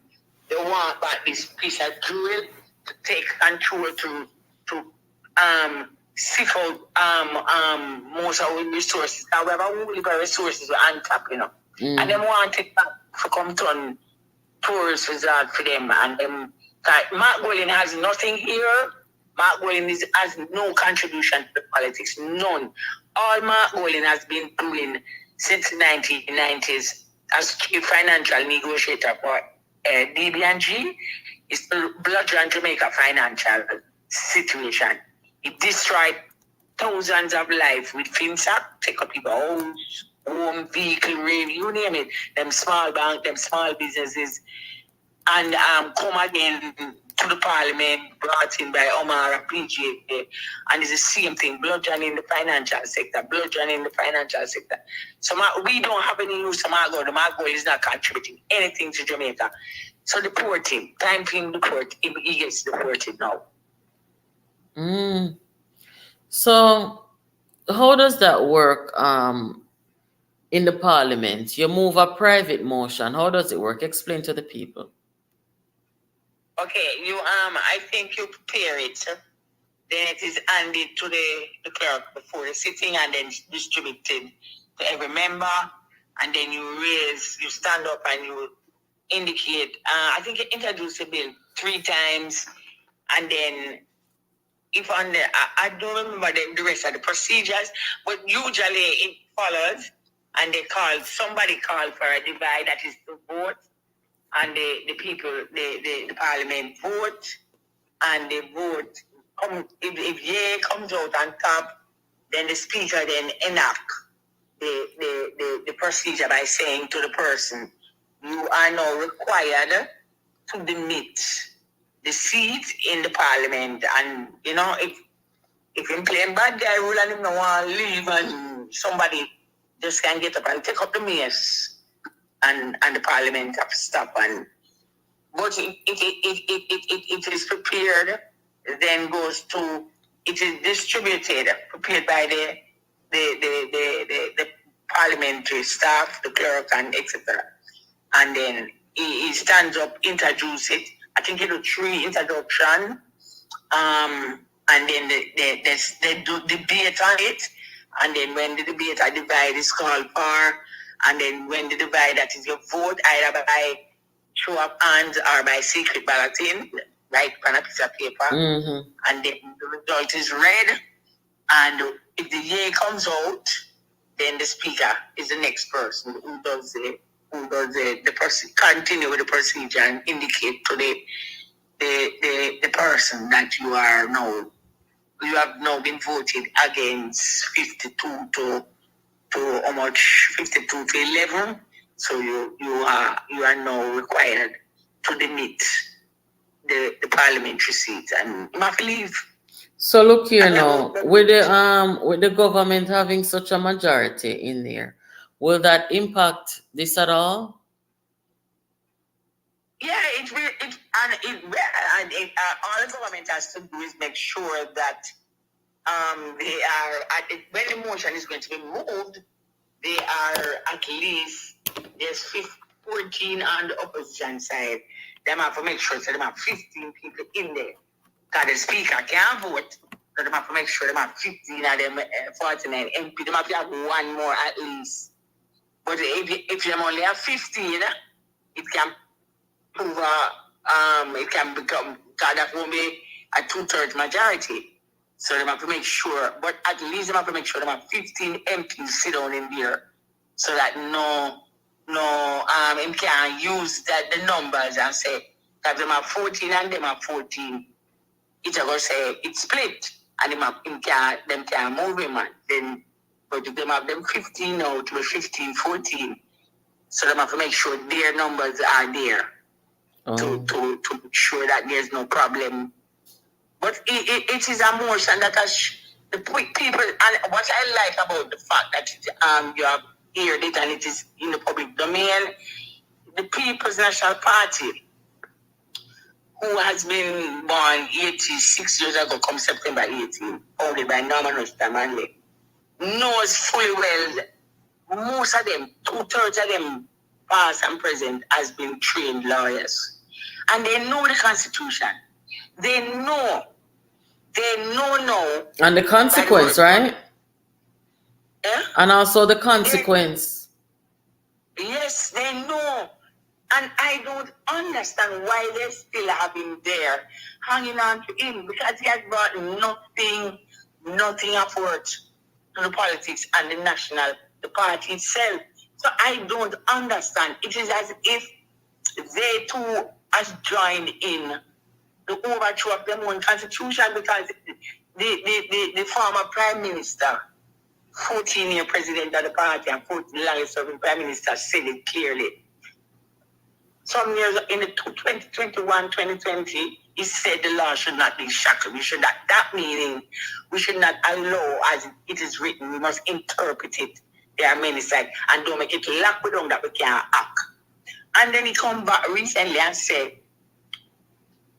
they want back this piece of jewel to take control to sift out most of our resources. However, we live our resources are untapped, you know. And they want it back to come to a tourist resort for them. And Mark Golding has nothing here. Mark Golding has no contribution to the politics, none. All Mark Golding has been doing since the 1990s as chief financial negotiator for DB&G is the blood Jamaica financial situation. It destroyed thousands of lives with FinSAC, take up people homes, home, vehicle, rail, you name it. Them small bank, them small businesses, and come again to the parliament, brought in by Omar and PJ, and it's the same thing, bludgeoning in the financial sector. So we don't have any use of Margo. The Margo is not contributing anything to Jamaica. So deport him. Time for him to deport him. He gets deported now. So how does that work in the parliament? You move a private motion. How does it work? Explain to the people. Okay, you I think you prepare it. Then it is handed to the clerk before the sitting, and then distributed to every member. And then you stand up and you indicate. I think you introduce the bill 3 times, and then if on the I don't remember the rest of the procedures, but usually it follows, and somebody call for a divide, that is to vote. And the people, the parliament vote, and they vote. If yea comes out on top, then the speaker then enact the procedure by saying to the person, you are now required to demit the seat in the parliament. And you know, if him playing bad guy rule and him no want to leave, and somebody just can get up and take up the mace. And the parliament have to stop, but it is prepared, then goes to, it is distributed, prepared by the parliamentary staff, the clerk, and etc. And then he stands up, introduce it. I think he do 3 introduction, and then they do debate on it, and then when the debate or divide is called for. And then when the divide, that is your vote, either by show of hands or by secret balloting, right, on a piece of paper. And then the result is read. And if the yea comes out, then the speaker is the next person who does the continue with the procedure and indicate to the person that you have now been voted against 52 to how much, 52 to 11. So you are now required to demit the parliamentary seat, and you have to leave. So look here now, with the government having such a majority in there, will that impact this at all? Yeah, it will. All the government has to do is make sure that they are, when the motion is going to be moved, they are at least, there's 14 on the opposition side. They have to make sure so they have 15 people in there. Because the speaker can't vote So they have to make sure they have 15 of them 49 MP. They have to have one more at least. But if you only have 15, it can prove it can become that won't be a 2/3 majority. So they have to make sure, but at least they have to make sure they have 15 MPs sit down in there, so that no him can use the numbers and say that them have 14 and them have 14. It's going to say it's split, and them can move him, man. Then, but if them have them 15 now to be 15, 14, so they have to make sure their numbers are there to make sure that there's no problem. But it is a motion that the people, and what I like about the fact that you have heard it and it is in the public domain, the People's National Party, who has been born 86 years ago, come September 18, founded by Norman Rostam Manley, knows fully well, most of them, 2/3 of them, past and present, has been trained lawyers. And they know the Constitution. They know now. And the consequence, right? Yeah? And also the consequence. Yes, they know. And I don't understand why they still have him there, hanging on to him, because he has brought nothing of worth to the politics and the party itself. So I don't understand. It is as if they too has joined in the overthrow of their own constitution, because the former prime minister, 14-year president of the party and 14 longest serving prime minister, said it clearly. Some years in the 2021, 2020, he said the law should not be shackled. We should not, that meaning we should not allow as it is written. We must interpret it. There are many sides, and don't make it lock down that we can't act. And then he come back recently and said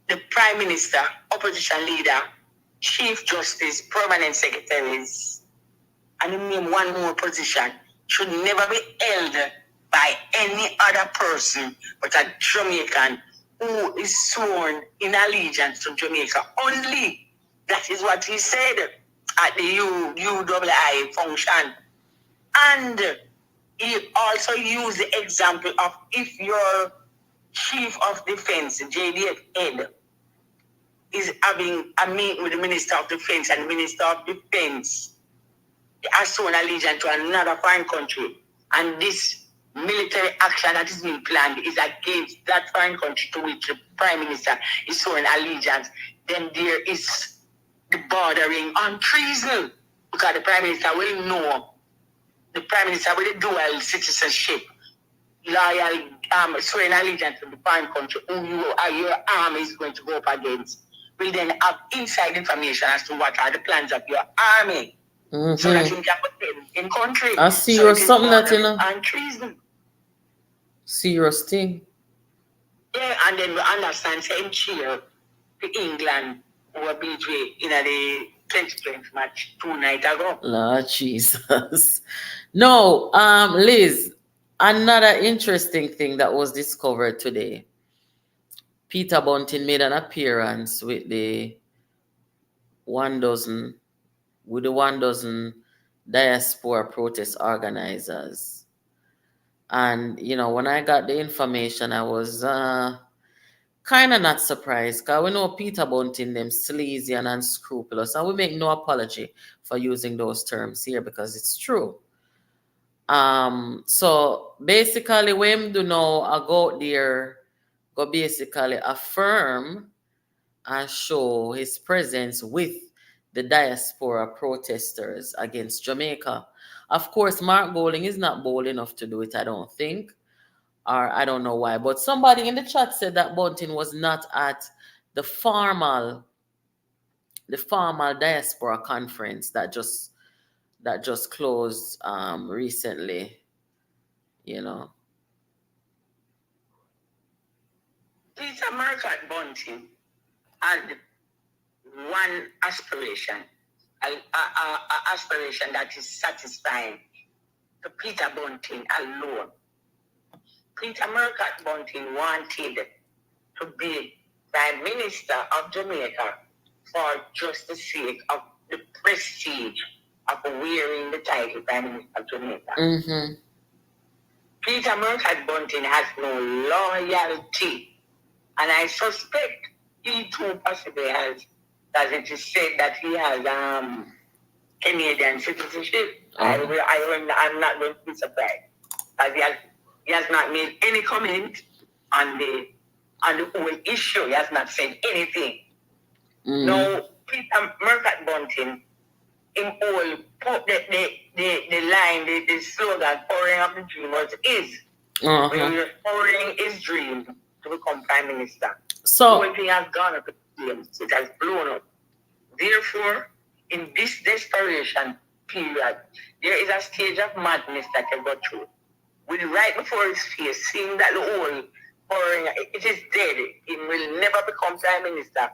the prime minister, opposition leader, chief justice, permanent secretaries, and he named one more position, should never be held by any other person but a Jamaican who is sworn in allegiance to Jamaica. Only that is what he said at the UII function. And he also used the example of if your chief of defense, JDF head, is having a meeting with the Minister of Defense, and the Minister of Defense has sworn allegiance to another foreign country, and this military action that is being planned is against that foreign country to which the Prime Minister is sworn allegiance, then there is the bordering on treason, because the Prime Minister will know, the Prime Minister with a dual citizenship, loyal, sworn allegiance to the foreign country who your army is going to go up against, will then have inside information as to what are the plans of your army. So that you can put them in country. I see you're something that, you know. And treason. Serious thing. Yeah, and then we understand same cheer to England who were beat in the 2020 match 2 nights ago. Lord Jesus. No, Liz, another interesting thing that was discovered today. Peter Bunting made an appearance with the 12 diaspora protest organizers. And, you know, when I got the information, I was kind of not surprised, because we know Peter Bunting, them sleazy and unscrupulous, and we make no apology for using those terms here because it's true. So basically, when do now I go out there, go basically affirm and show his presence with the diaspora protesters against Jamaica. Of course, Mark Golding is not bold enough to do it, I don't think. Or I don't know why. But somebody in the chat said that Bunting was not at the formal diaspora conference that just closed recently, you know. Peter Margaret Bunting had one aspiration, an aspiration that is satisfying to Peter Bunting alone. Peter Margaret Bunting wanted to be Prime Minister of Jamaica for just the sake of the prestige of wearing the title Prime Minister of Jamaica. Mm-hmm. Peter Murphy Bunting has no loyalty, and I suspect he too possibly has, as it is said that he has Canadian citizenship. I'm not going to be surprised, as he has not made any comment on the whole issue. He has not said anything. Now, Peter Murphy Bunting, in all, put the line, the slogan, powering up the dream was his. When he was powering his dream to become Prime Minister. So, the whole thing has gone up, it has blown up. Therefore, in this desperation period, there is a stage of madness that he got through. With right before his face, seeing that the whole pouring, it is dead. He will never become Prime Minister.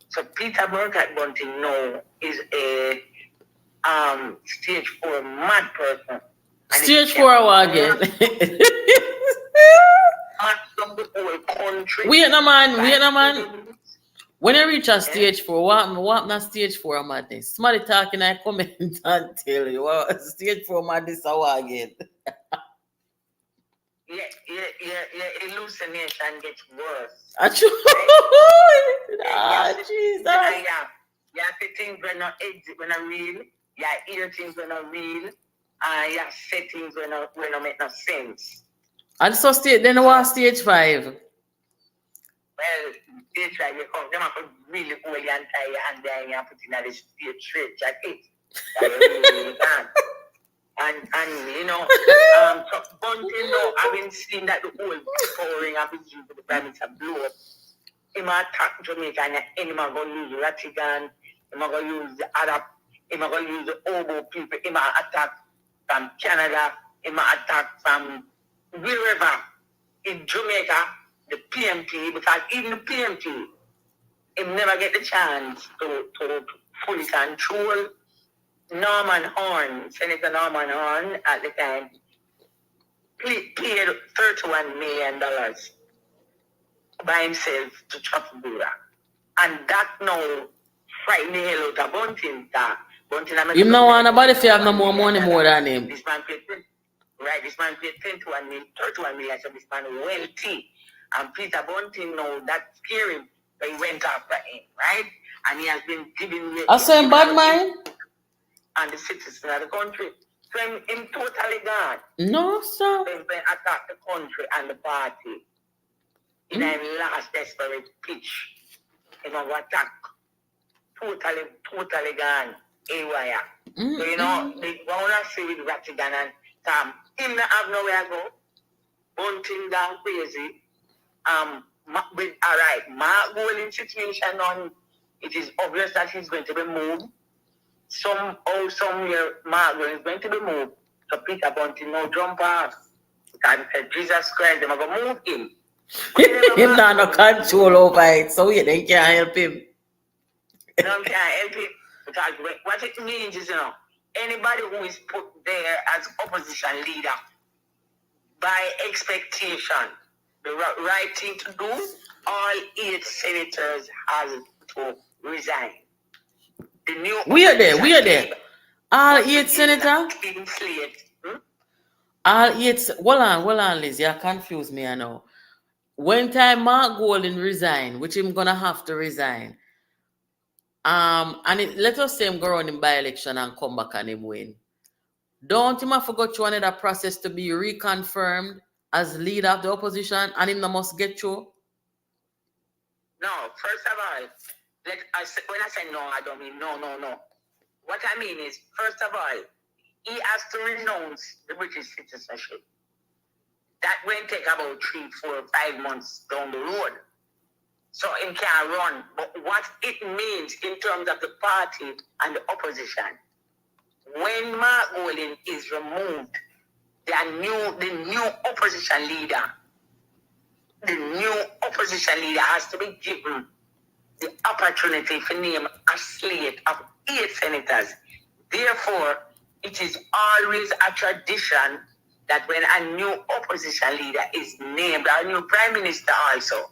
So Peter Murphy Bunting now is a stage 4 mad person. stage 4 again. The whole country. Wait no man. When you reach a stage 4, what not stage 4 madness? Somebody talking, I comment and tell you what stage 4 madness again. Hallucination gets worse. Jesus. You have to think when not real. You hear things when not real. And you have settings when not make no sense. And so then what stage 5? Well, stage 5 you come. Them have to really hold you and tie you and then you have to put in the stage straight jacket. Really can. And you know, so Bunting now, having seen that the whole powering of his dream to the Prime Minister blow up, he might attack Jamaica and he might go use Ratigan, he might go use the Arab, he might go use the Obo people, he might attack from Canada, he might attack from wherever in Jamaica, the PMP, because even the PMP, he never get the chance to fully control. Senator Norman Horne at the time, paid $31 million by himself to Trafalgar. And that now frightened the hell out of Bunting. You know want nobody if you have no more money more than him. This man paid 31 million, so this man wealthy. And Peter Bunting now that scared him, but he went after him, right? And he has been giving I say bad mind. And the citizens of the country. So him totally gone. No, sir. He's been attack the country and the party. In a last desperate pitch. He's going to attack. Totally gone. AYA. So you know, they want to see with Ratigan and Sam. Him not have nowhere to go. Bunting down crazy. Alright, Mark Golding situation on, it is obvious that he's going to be moved. Somewhere Mark Golding is going to be moved. So Peter Bunting now jump off. And Jesus Christ, they're going to move him. Him not no control over it, so yeah, they can't help him. No, can't help him. Because what it means is, you know, anybody who is put there as opposition leader, by expectation, the right thing to do, all 8 senators have to resign. The new we are there. All 8 senators? Clean slate. All 8, hold on, Liz, you confuse me, I know. When time Mark Golding resign, which I'm gonna have to resign, and let us say him go around in by-election and come back and him win. Don't him have to go through another process to be reconfirmed as leader of the opposition and him not must get through? No, first of all, when I say no, I don't mean no. What I mean is, first of all, he has to renounce the British citizenship. That will take about 3, 4, 5 months down the road. So he can run. But what it means in terms of the party and the opposition, when Mark Golding is removed, the new opposition leader has to be given the opportunity to name a slate of 8 senators. Therefore, it is always a tradition that when a new opposition leader is named, a new prime minister also,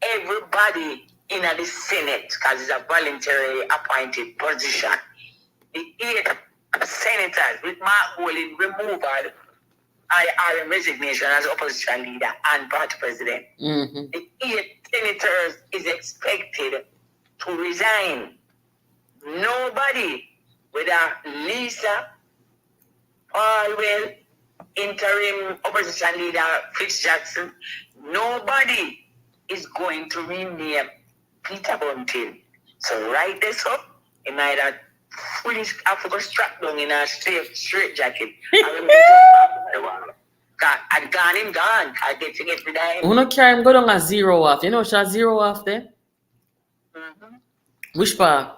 everybody in the Senate, because it's a voluntary appointed position. The 8 senators with Mark Bolin removal are in resignation as opposition leader and party president. Mm-hmm. The 8 senators is expected to resign. Nobody, whether Lisa, Paulwell, interim opposition leader Fitz Jackson, nobody is going to rename Peter Bunting. So write this up in either foolish Africa strap down in a straight jacket. And gone him gone. I get to get rid of him. Who no carry him go down a zero off? You know she a zero off there? Mm-hmm. Which part?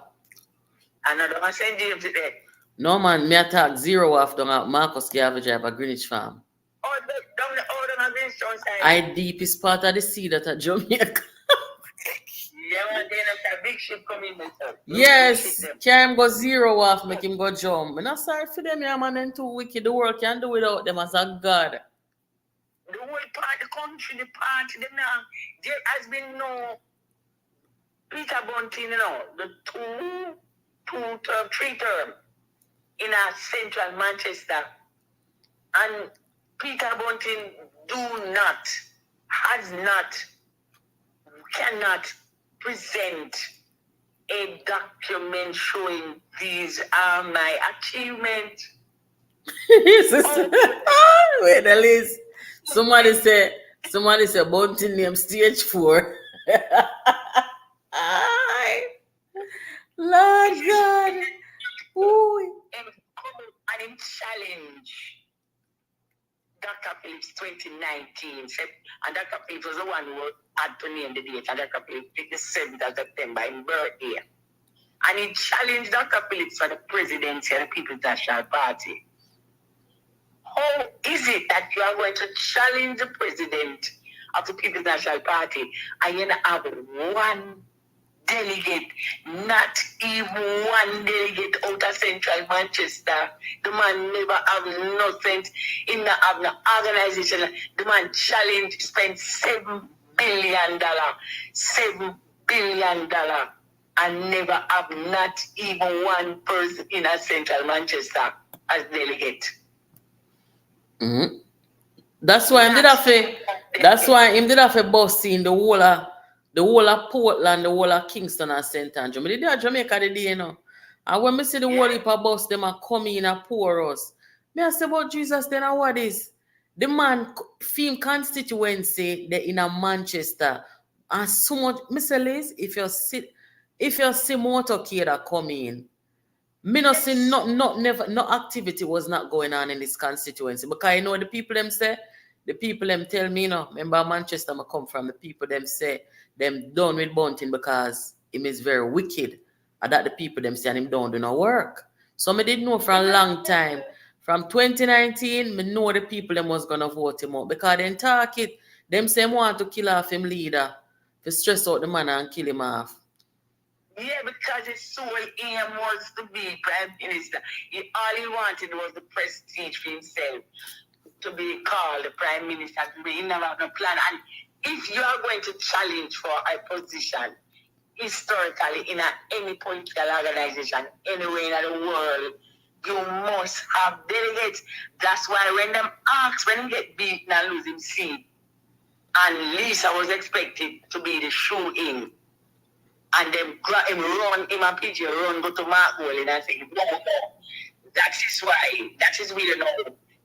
And I don't send James today. No man, me attack zero off down at Marcus Garvey Drive at Greenwich Farm. Oh, down the Greenwich side. I deep is part of the sea that at Jamaica. Yeah, man, then after a big ship coming myself. Yes, carry him go zero off, make him go jump. I'm not sorry for them, yeah, man, them too wicked. The world can't do without them as a god. The whole part, the country, the party, them now, there has been no Peter Bunting, you know, the 3 term in a central Manchester. And Peter Bunting cannot present a document showing these are my achievements. Wait, the list. Somebody say Bunting name stage 4. Lord God. Ooh. And him challenge Dr. Phillips 2019. And Dr. Phillips was the one who had to name the date. And Dr. Phillips picked the 7th of September in birthday. And he challenged Dr. Phillips for the presidency of the People's National Party. How is it that you are going to challenge the president of the People's National Party and you have one delegate, not even one delegate out of central Manchester? The man never have nothing in the organization. The man challenged, spent $7 billion, and never have not even one person in a central Manchester as delegate. Mm-hmm. That's why him did have a bus in the whole of Portland, the whole of Kingston and St. Andrew. But they did Jamaica the day, you know. And when me see the whole heap of bus, them are coming in and pour us. Me I say about Jesus, then what is? The man film constituency they in a Manchester. And so much, Mr. Liz, if you see motorcade that come in, me not see no activity was not going on in this constituency. Because you know the people them say, the people them tell me, you know, remember Manchester I come from, the people them say them done with Bunting because him is very wicked. And that the people them say and him don't do no work. So me did know for a long time. From 2019, me know the people them was gonna vote him out. Because they talk it, them say want to kill off him leader, to stress out the man and kill him off. Yeah, because his sole aim was to be prime minister. All he wanted was the prestige for himself to be called the prime minister. He never had a plan. And if you are going to challenge for a position, historically, in any political organization, anywhere in the world, you must have delegates. That's why when them ask, when he get beaten and lose his seat, and Lisa was expected to be the shoe-in, and them him run, him and PJ run, go to Mark Bolin and say, no. That is where you know,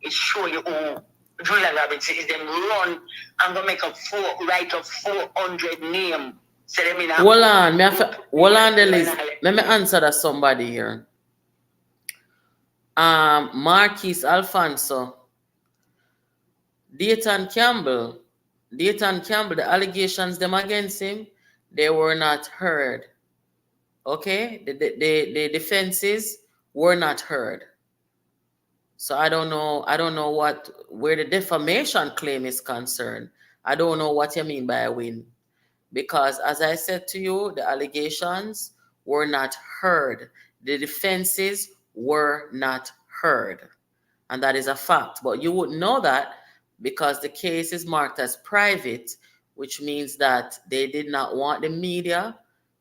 it show you who Julian Robinson is. Them run and go make write up 400 names. Hold on, the list. Let me answer that somebody here. Marquis Alfonso, Dayton Campbell, the allegations them against him, they were not heard. Okay? The defenses were not heard. So I don't know where the defamation claim is concerned. I don't know what you mean by a win. Because as I said to you, the allegations were not heard. The defenses were not heard. And that is a fact. But you wouldn't know that because the case is marked as private which means that they did not want the media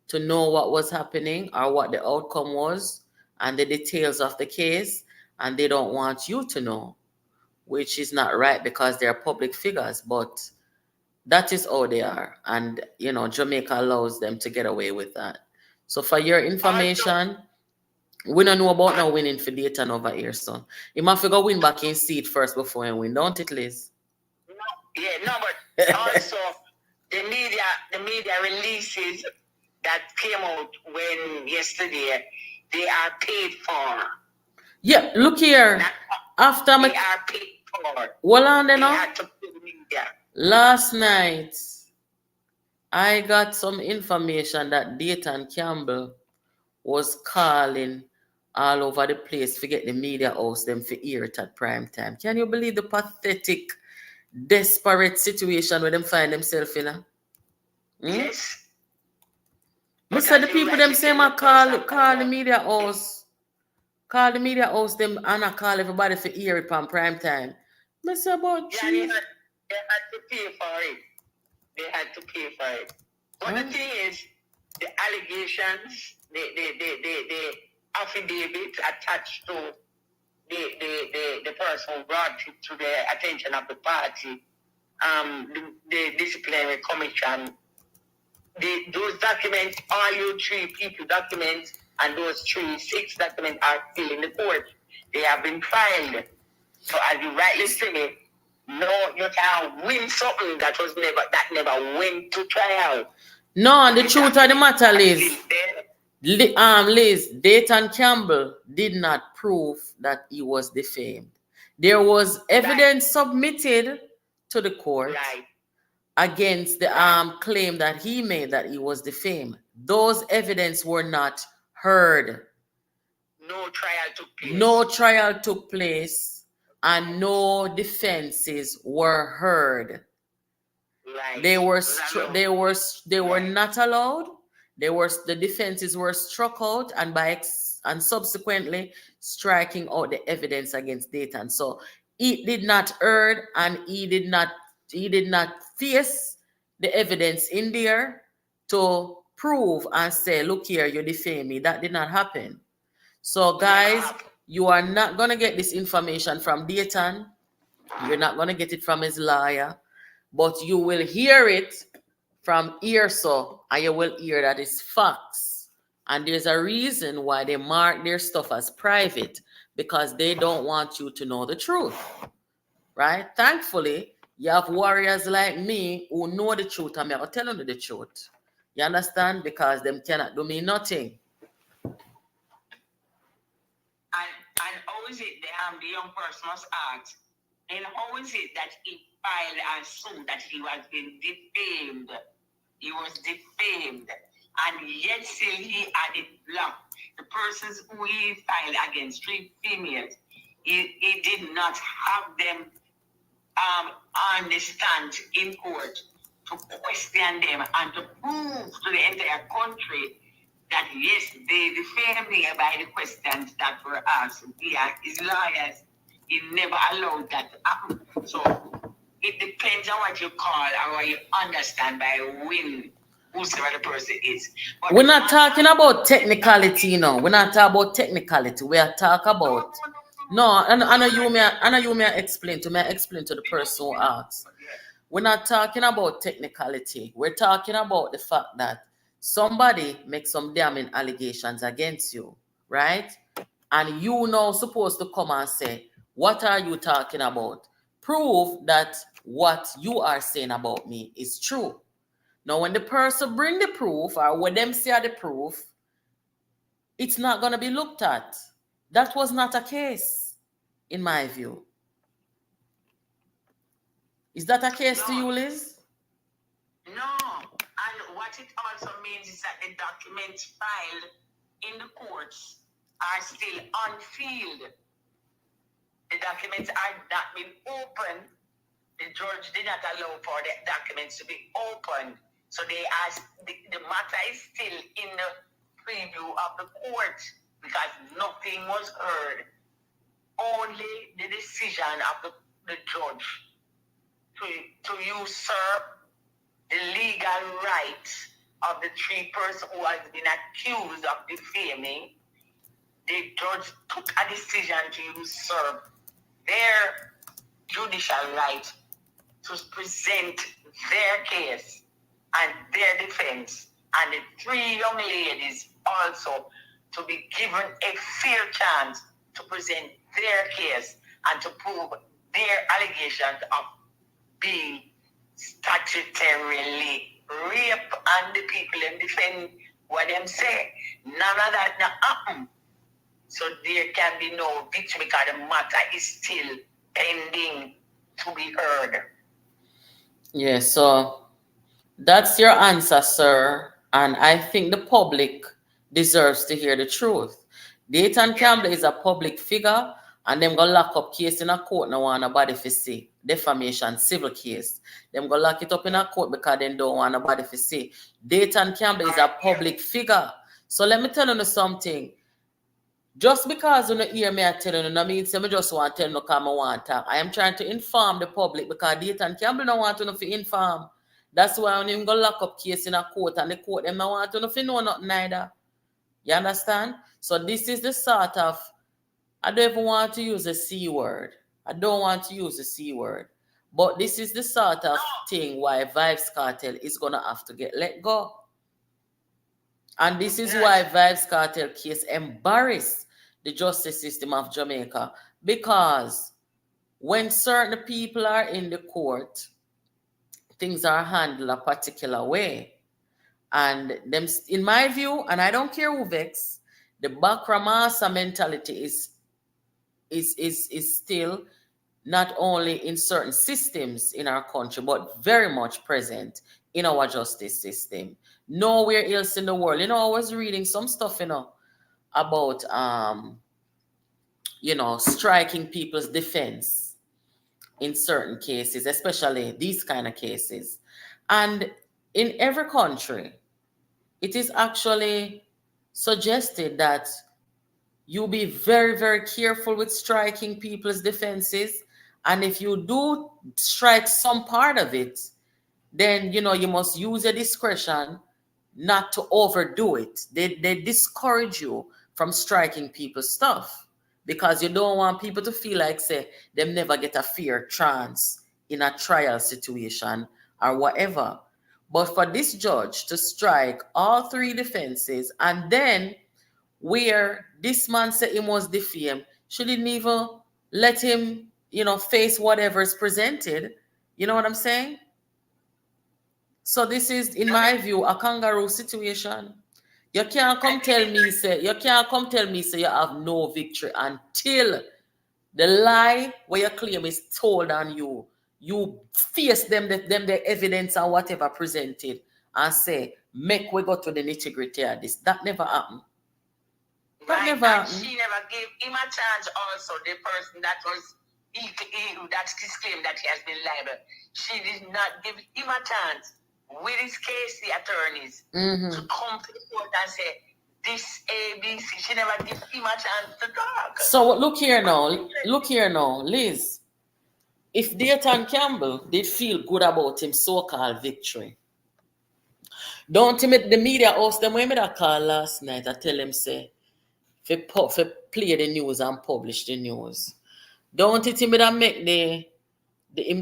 to know what was happening or what the outcome was and the details of the case, and they don't want you to know, which is not right because they're public figures, but that is how they are. And, you know, Jamaica allows them to get away with that. So for your information, we don't know about no winning for Dayton over here, so he must go win back in seat first before he win, don't it, Liz? But also the media releases that came out when yesterday, they are paid for. Yeah, look here. After they are paid for. Well, on they now. had to pay the media. Last night, I got some information that Dayton Campbell was calling all over the place to get the media house them for hear it at prime time. Can you believe the pathetic, desperate situation where them find themselves in? Yes. I said the people them say I call the media house. Call the media house them and I call everybody for hear it on prime time. I say about yeah, they had to pay for it. They had to pay for it. But the thing is, the allegations, the affidavit attached to the person who brought it to the attention of the party, the disciplinary commission, those documents, all you 3 people documents, and those 6 documents are still in the court. They have been filed. So as you rightly say, no, you can't win something that never went to trial. No, and the truth of the matter, Liz, Dayton Campbell did not prove that he was defamed. There was evidence submitted to the court against the claim that he made that he was defamed. Those evidence were not heard. No trial took place. No trial took place. And no defenses were heard. Right. They were not allowed. The defenses were struck out and subsequently striking out the evidence against Dayton. So he did not heard and he did not face the evidence in there to prove and say, look here, you defame me. That did not happen. So guys, you are not going to get this information from Dayton. You're not going to get it from his lawyer. But you will hear it from Earso, and you will hear that it's facts. And there's a reason why they mark their stuff as private, because they don't want you to know the truth. Right? Thankfully, you have warriors like me who know the truth, and I'm telling you the truth. You understand? Because them cannot do me nothing. And how is it the young person must ask, and how is it that he filed and assumed that he was being defamed? He was defamed. And yet still he had it blocked. The persons who he filed against, 3 females, he did not have them understand in court to question them and to prove to the entire country that yes, they defamed me by the questions that were asked. His lawyers, he never allowed that to happen. So it depends on what you call or what you understand by win, whosoever the person is. But we're not talking about technicality, We're not talking about technicality. We are talking about I know you may explain to the person who asks. We're not talking about technicality. We're talking about the fact that somebody makes some damning allegations against you, right? And you now supposed to come and say, what are you talking about? Prove that what you are saying about me is true. Now, when the person bring the proof or when them say the proof, it's not going to be looked at. That was not a case, in my view. Is that a case to you, Liz? No. And what it also means is that the documents filed in the courts are still unsealed. The documents are not been opened. The judge did not allow for the documents to be opened. So the matter is still in the preview of the court because nothing was heard. Only the decision of the judge to usurp the legal rights of the three persons who has been accused of defaming, the judge took a decision to usurp their judicial right to present their case and their defense, and the three young ladies also to be given a fair chance to present their case and to prove their allegations of being statutorily rape, and the people them defend what them say. None of that not happen. So there can be no victory because the matter is still pending to be heard. Yeah, so that's your answer, sir. And I think the public deserves to hear the truth. Dayton Campbell is a public figure, and them gonna lock up case in a court no want nobody to see. Defamation, civil case. Them gonna lock it up in a court because they don't want nobody to see. Dayton Campbell is a public figure. So let me tell you something. Just because you don't hear me, I tell you, no means I just want to tell you because I want to talk. I am trying to inform the public because Dayton Campbell don't want to inform. That's why when him go lock up case in a court and the court them don't want to know nothing neither. You understand? So this is the sort of, I don't even want to use the C word. I don't want to use the C word. But this is the sort of thing why Vibes Cartel is going to have to get let go. And this is why Vibes Cartel case embarrassed the justice system of Jamaica. Because when certain people are in the court, things are handled a particular way. And them, in my view, and I don't care who vex, the Bakramasa mentality is still not only in certain systems in our country, but very much present in our justice system. Nowhere else in the world. I was reading some stuff, about striking people's defense in certain cases, especially these kind of cases. And in every country, it is actually suggested that you be very, very careful with striking people's defenses. And if you do strike some part of it, then, you must use your discretion not to overdo it. They discourage you from striking people's stuff because you don't want people to feel like, say, them never get a fair chance in a trial situation or whatever. But for this judge to strike all three defenses and then where this man said he was defamed, she didn't even let him, face whatever is presented. You know what I'm saying? So this is, in my view, a kangaroo situation. You can't come tell me, say, you have no victory until the lie where you claim is told on you. You face them the evidence and whatever presented and say, make we go to the nitty-gritty of this. That never happened. That never happened. She never gave him a chance also, the person that was that's claim that he has been liable. She did not give him a chance with his case, the attorneys, to come to the court and say, this ABC. She never gave him a chance to talk. So look here now, Liz. If Dayton Campbell did feel good about him so-called victory, don't him the media host them when me that call last night, I tell him say, if play the news and publish the news. Don't it him that make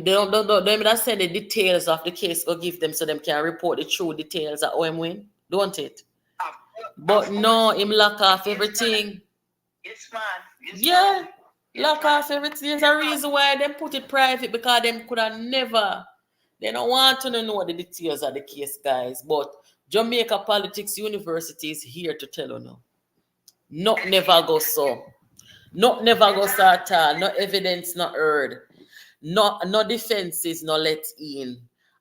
don't send the details of the case or give them so them can report the true details at OM win, don't it? But no, him lock off everything. Yes, man. Yeah, lock off everything. There's a reason why them put it private because them could have never. They don't want to know the details of the case, guys. But Jamaica Politics University is here to tell you now. Not never go so. Not never go so at all. No evidence not heard. No defenses no let in.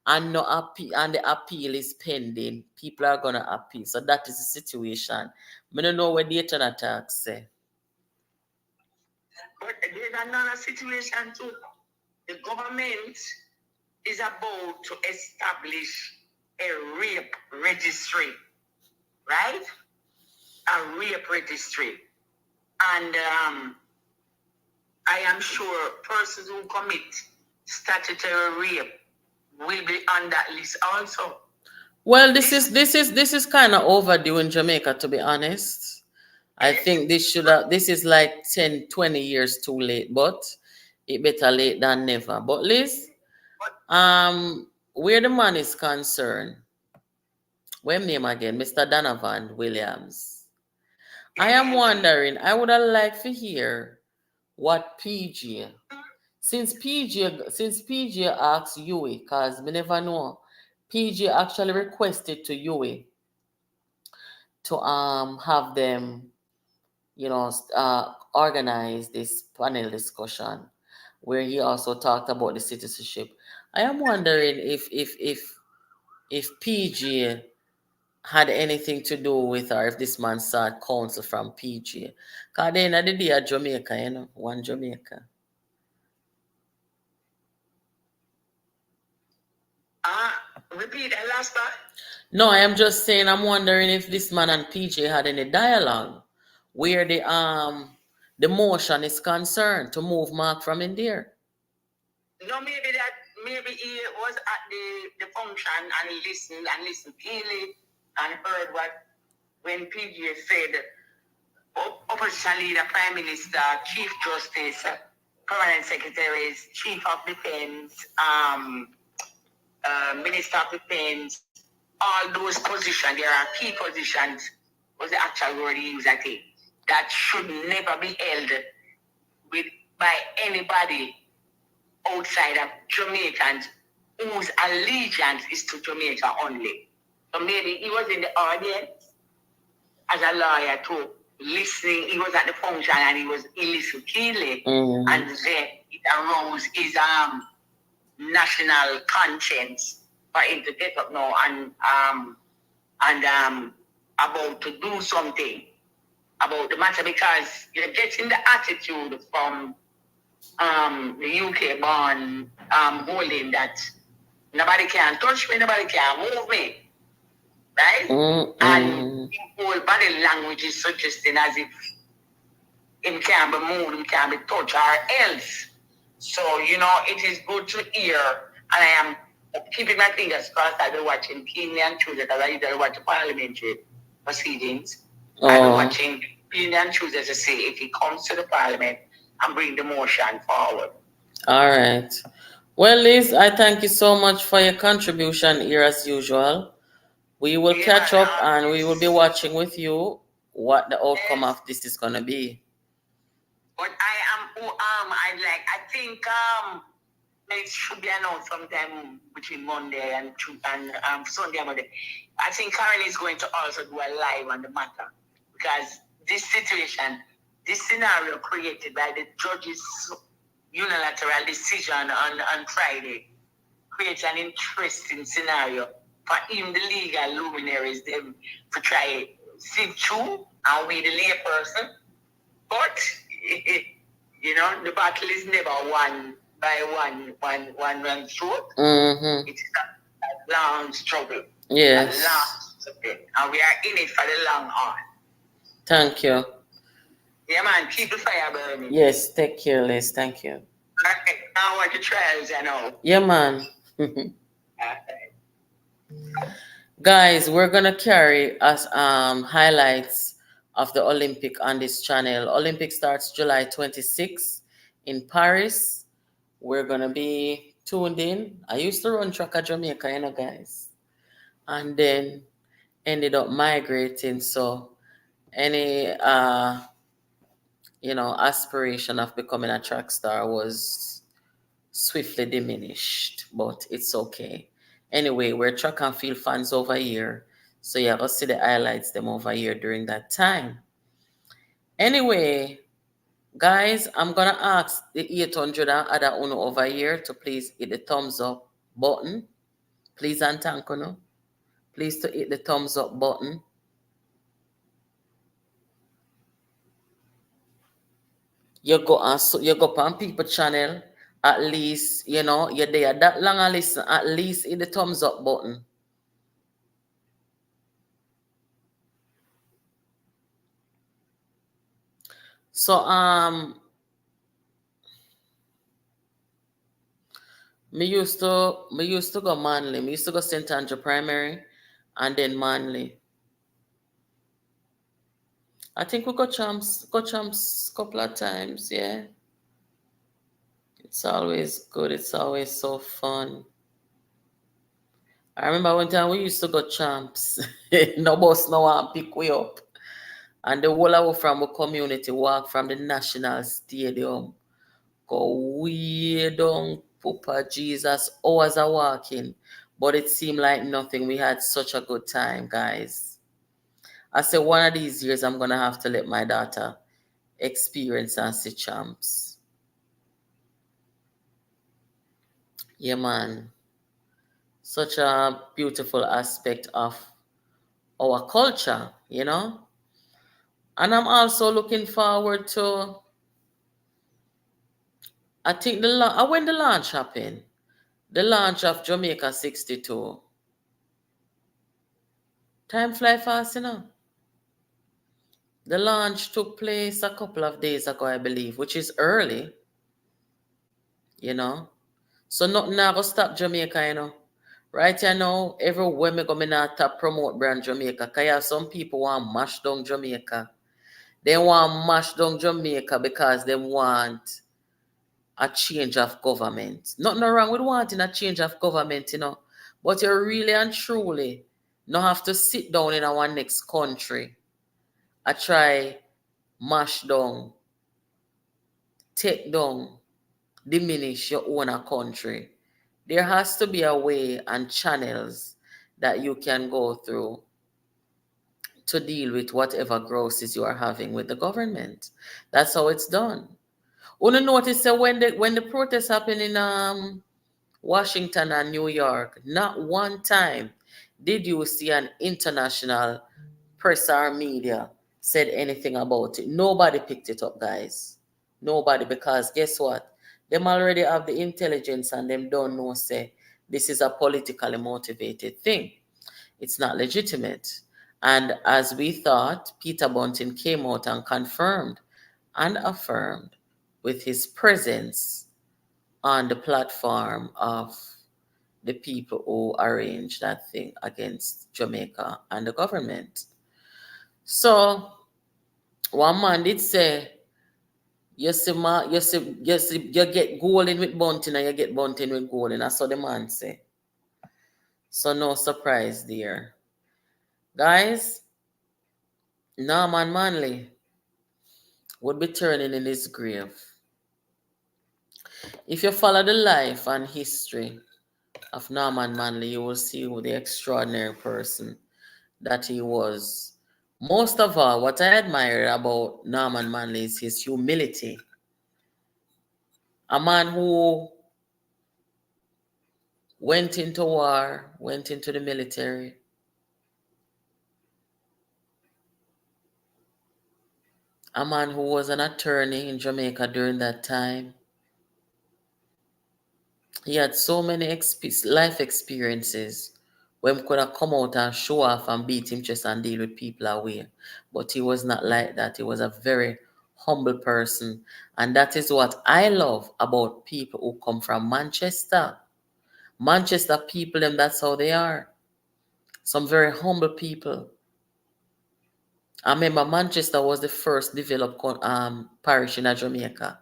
And no appeal, and the appeal is pending. People are gonna appeal. So that is the situation. I don't know what Dayton attacks say. But there's another situation too. The government is about to establish a rape registry, right? A rape registry. And I am sure persons who commit statutory rape will be on that list also. Well, this is kind of overdue in Jamaica, to be honest. I think this is like 10, 20 years too late, but it better late than never. But Liz, where the man is concerned, where name again, Mr. Donovan Williams. I am wondering, I would have liked to hear what PG, since PG asked Yui, because we never know, PG actually requested to Yui to have them, organize this panel discussion where he also talked about the citizenship. I am wondering if PG had anything to do with, or if this man sought counsel from PG. Because then at the day of Jamaica, one Jamaica. Repeat that last part. No, I am just saying, I'm wondering if this man and PG had any dialogue where the motion is concerned to move Mark from in there. No, maybe he was at the function and listened keenly and heard when PG said opposition leader, prime minister, chief justice, permanent secretaries, chief of defense, minister of defense, all those positions, there are key positions, was the actual word he used, I think, that should never be held by anybody outside of Jamaicans whose allegiance is to Jamaica only. So maybe he was in the audience as a lawyer too, listening. He was at the function and he listened keenly, and then it aroused his national conscience for him to get up now and about to do something about the matter, because you're getting the attitude from the UK born holding that nobody can touch me, nobody can move me, right? And whole body language is suggesting as if him can't be moved, him can't be touched or else. So, it is good to hear, and I am keeping my fingers crossed. I've been watching keenly and Tuesday, because I usually watch the parliamentary proceedings. I've been watching keenly and Tuesday to see if he comes to the parliament and bring the motion forward. All right. Well, Liz, I thank you so much for your contribution here as usual. We will catch up and we will be watching with you what the outcome of this is going to be. But I think it should be announced sometime between Monday and Sunday and Monday. I think Karen is going to also do a live on the matter, because this situation, this scenario created by the judge's unilateral decision on Friday creates an interesting scenario for him, the legal luminaries, them to try sift through, and we the lay person. But the battle is never won by one throat. It's a long struggle. Yes. A long struggle. And we are in it for the long haul. Thank you. Yeah, man, keep the fire burning. Yes, take care, Liz. Thank you. Okay, I want the trials, Yeah, man. Guys, we're gonna carry us highlights of the Olympic on this channel. Olympic starts July 26th in Paris. We're gonna be tuned in. I used to run track at Jamaica, guys, and then ended up migrating. So any aspiration of becoming a track star was swiftly diminished, but it's okay. Anyway, we're track and field fans over here, so yeah, go see the highlights them over here during that time. Anyway, guys, I'm gonna ask the 800 and other uno over here to please hit the thumbs up button. Please and thank you. Please to hit the thumbs up button. You go on people channel. At least, you're there that long and listen, at least hit the thumbs up button. So, Me used to go Manly. Me used to go St. Andrew Primary and then Manly. I think we got champs couple of times, yeah. It's always good. It's always so fun. I remember one time we used to go champs. No bus no one pick we up. And the whole of from the community walk from the National Stadium. Go way down, Papa Jesus, hours of walking. But it seemed like nothing. We had such a good time, guys. I said one of these years I'm gonna have to let my daughter experience and see champs. Yeah, man. Such a beautiful aspect of our culture, you know? And I'm also looking forward to, I think when the launch happened, the launch of Jamaica 62. Time fly fast, you know? The launch took place a couple of days ago, I believe, which is early, you know? So nothing now go stop Jamaica, you know? Right here now, everywhere me go, me not tap promote brand Jamaica. Because some people want mash down Jamaica. They want mash down Jamaica because they want a change of government. Nothing wrong with wanting a change of government, you know. But you really and truly not have to sit down in our next country. I try mash down, take down, diminish your own country. There has to be a way and channels that you can go through to deal with whatever grosses you are having with the government. That's how it's done. Wanna notice that when the protests happen in Washington and New York, not one time did you see an international press or media said anything about it. Nobody picked it up, guys. Nobody, because guess what? Them already have the intelligence and them don't know, say, this is a politically motivated thing. It's not legitimate. And as we thought, Peter Bunting came out and confirmed and affirmed with his presence on the platform of the people who arranged that thing against Jamaica and the government. So one man did say, you get golden with Bunting and you get Bunting with golden. That's what the man say. So no surprise there. Guys, Norman Manley would be turning in his grave. If you follow the life and history of Norman Manley, you will see the extraordinary person that he was. Most of all, what I admire about Norman Manley is his humility. A man who went into war, went into the military, a man who was an attorney in Jamaica during that time. He had so many life experiences when he could have come out and show off and beat him chest and deal with people away. But he was not like that. He was a very humble person. And that is what I love about people who come from Manchester. Manchester people, them, that's how they are. Some very humble people. I remember Manchester was the first developed parish in Jamaica.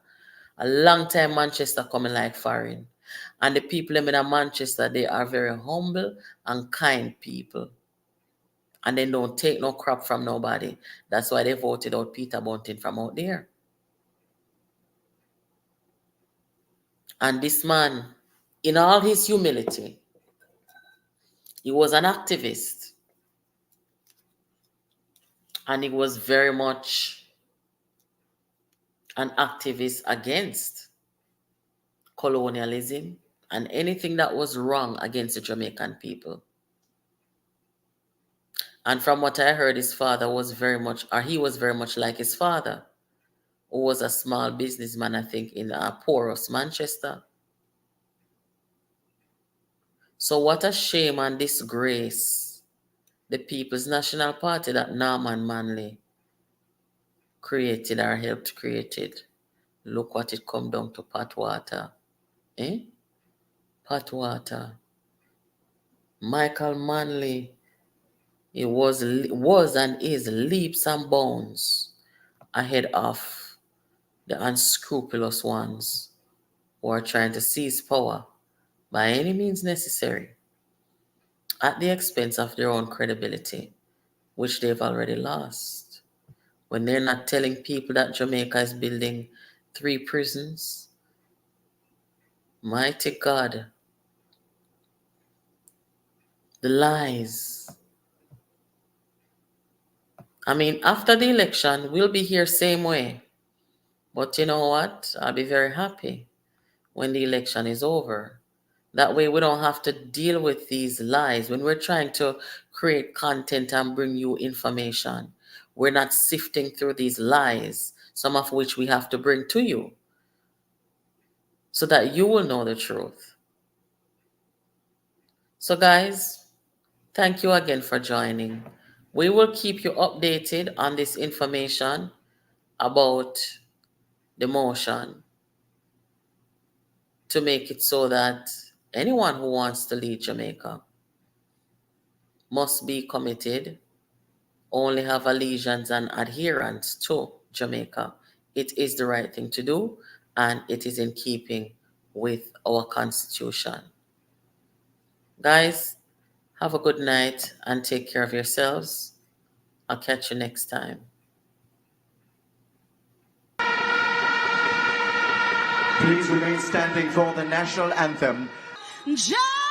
A long time Manchester coming like foreign. And the people in Manchester, they are very humble and kind people. And they don't take no crap from nobody. That's why they voted out Peter Bunting from out there. And this man, in all his humility, he was an activist. And he was very much an activist against colonialism and anything that was wrong against the Jamaican people. And from what I heard, his father was very much, or he was very much like his father, who was a small businessman, I think, in porous Manchester. So what a shame and disgrace the People's National Party that Norman Manley created or helped created. Look what it come down to, pot water. Eh? Patwata, Michael Manley, it was and is leaps and bounds ahead of the unscrupulous ones who are trying to seize power by any means necessary at the expense of their own credibility, which they've already lost. When they're not telling people that Jamaica is building 3 prisons, mighty God, the lies. I mean, after the election, we'll be here same way. But you know what? I'll be very happy when the election is over. That way we don't have to deal with these lies. When we're trying to create content and bring you information, we're not sifting through these lies, some of which we have to bring to you so that you will know the truth. So guys, thank you again for joining. We will keep you updated on this information about the motion to make it so that anyone who wants to lead Jamaica must be committed, only have allegiance and adherence to Jamaica. It is the right thing to do, and it is in keeping with our Constitution. Guys, have a good night and take care of yourselves. I'll catch you next time. Please remain standing for the national anthem. Jah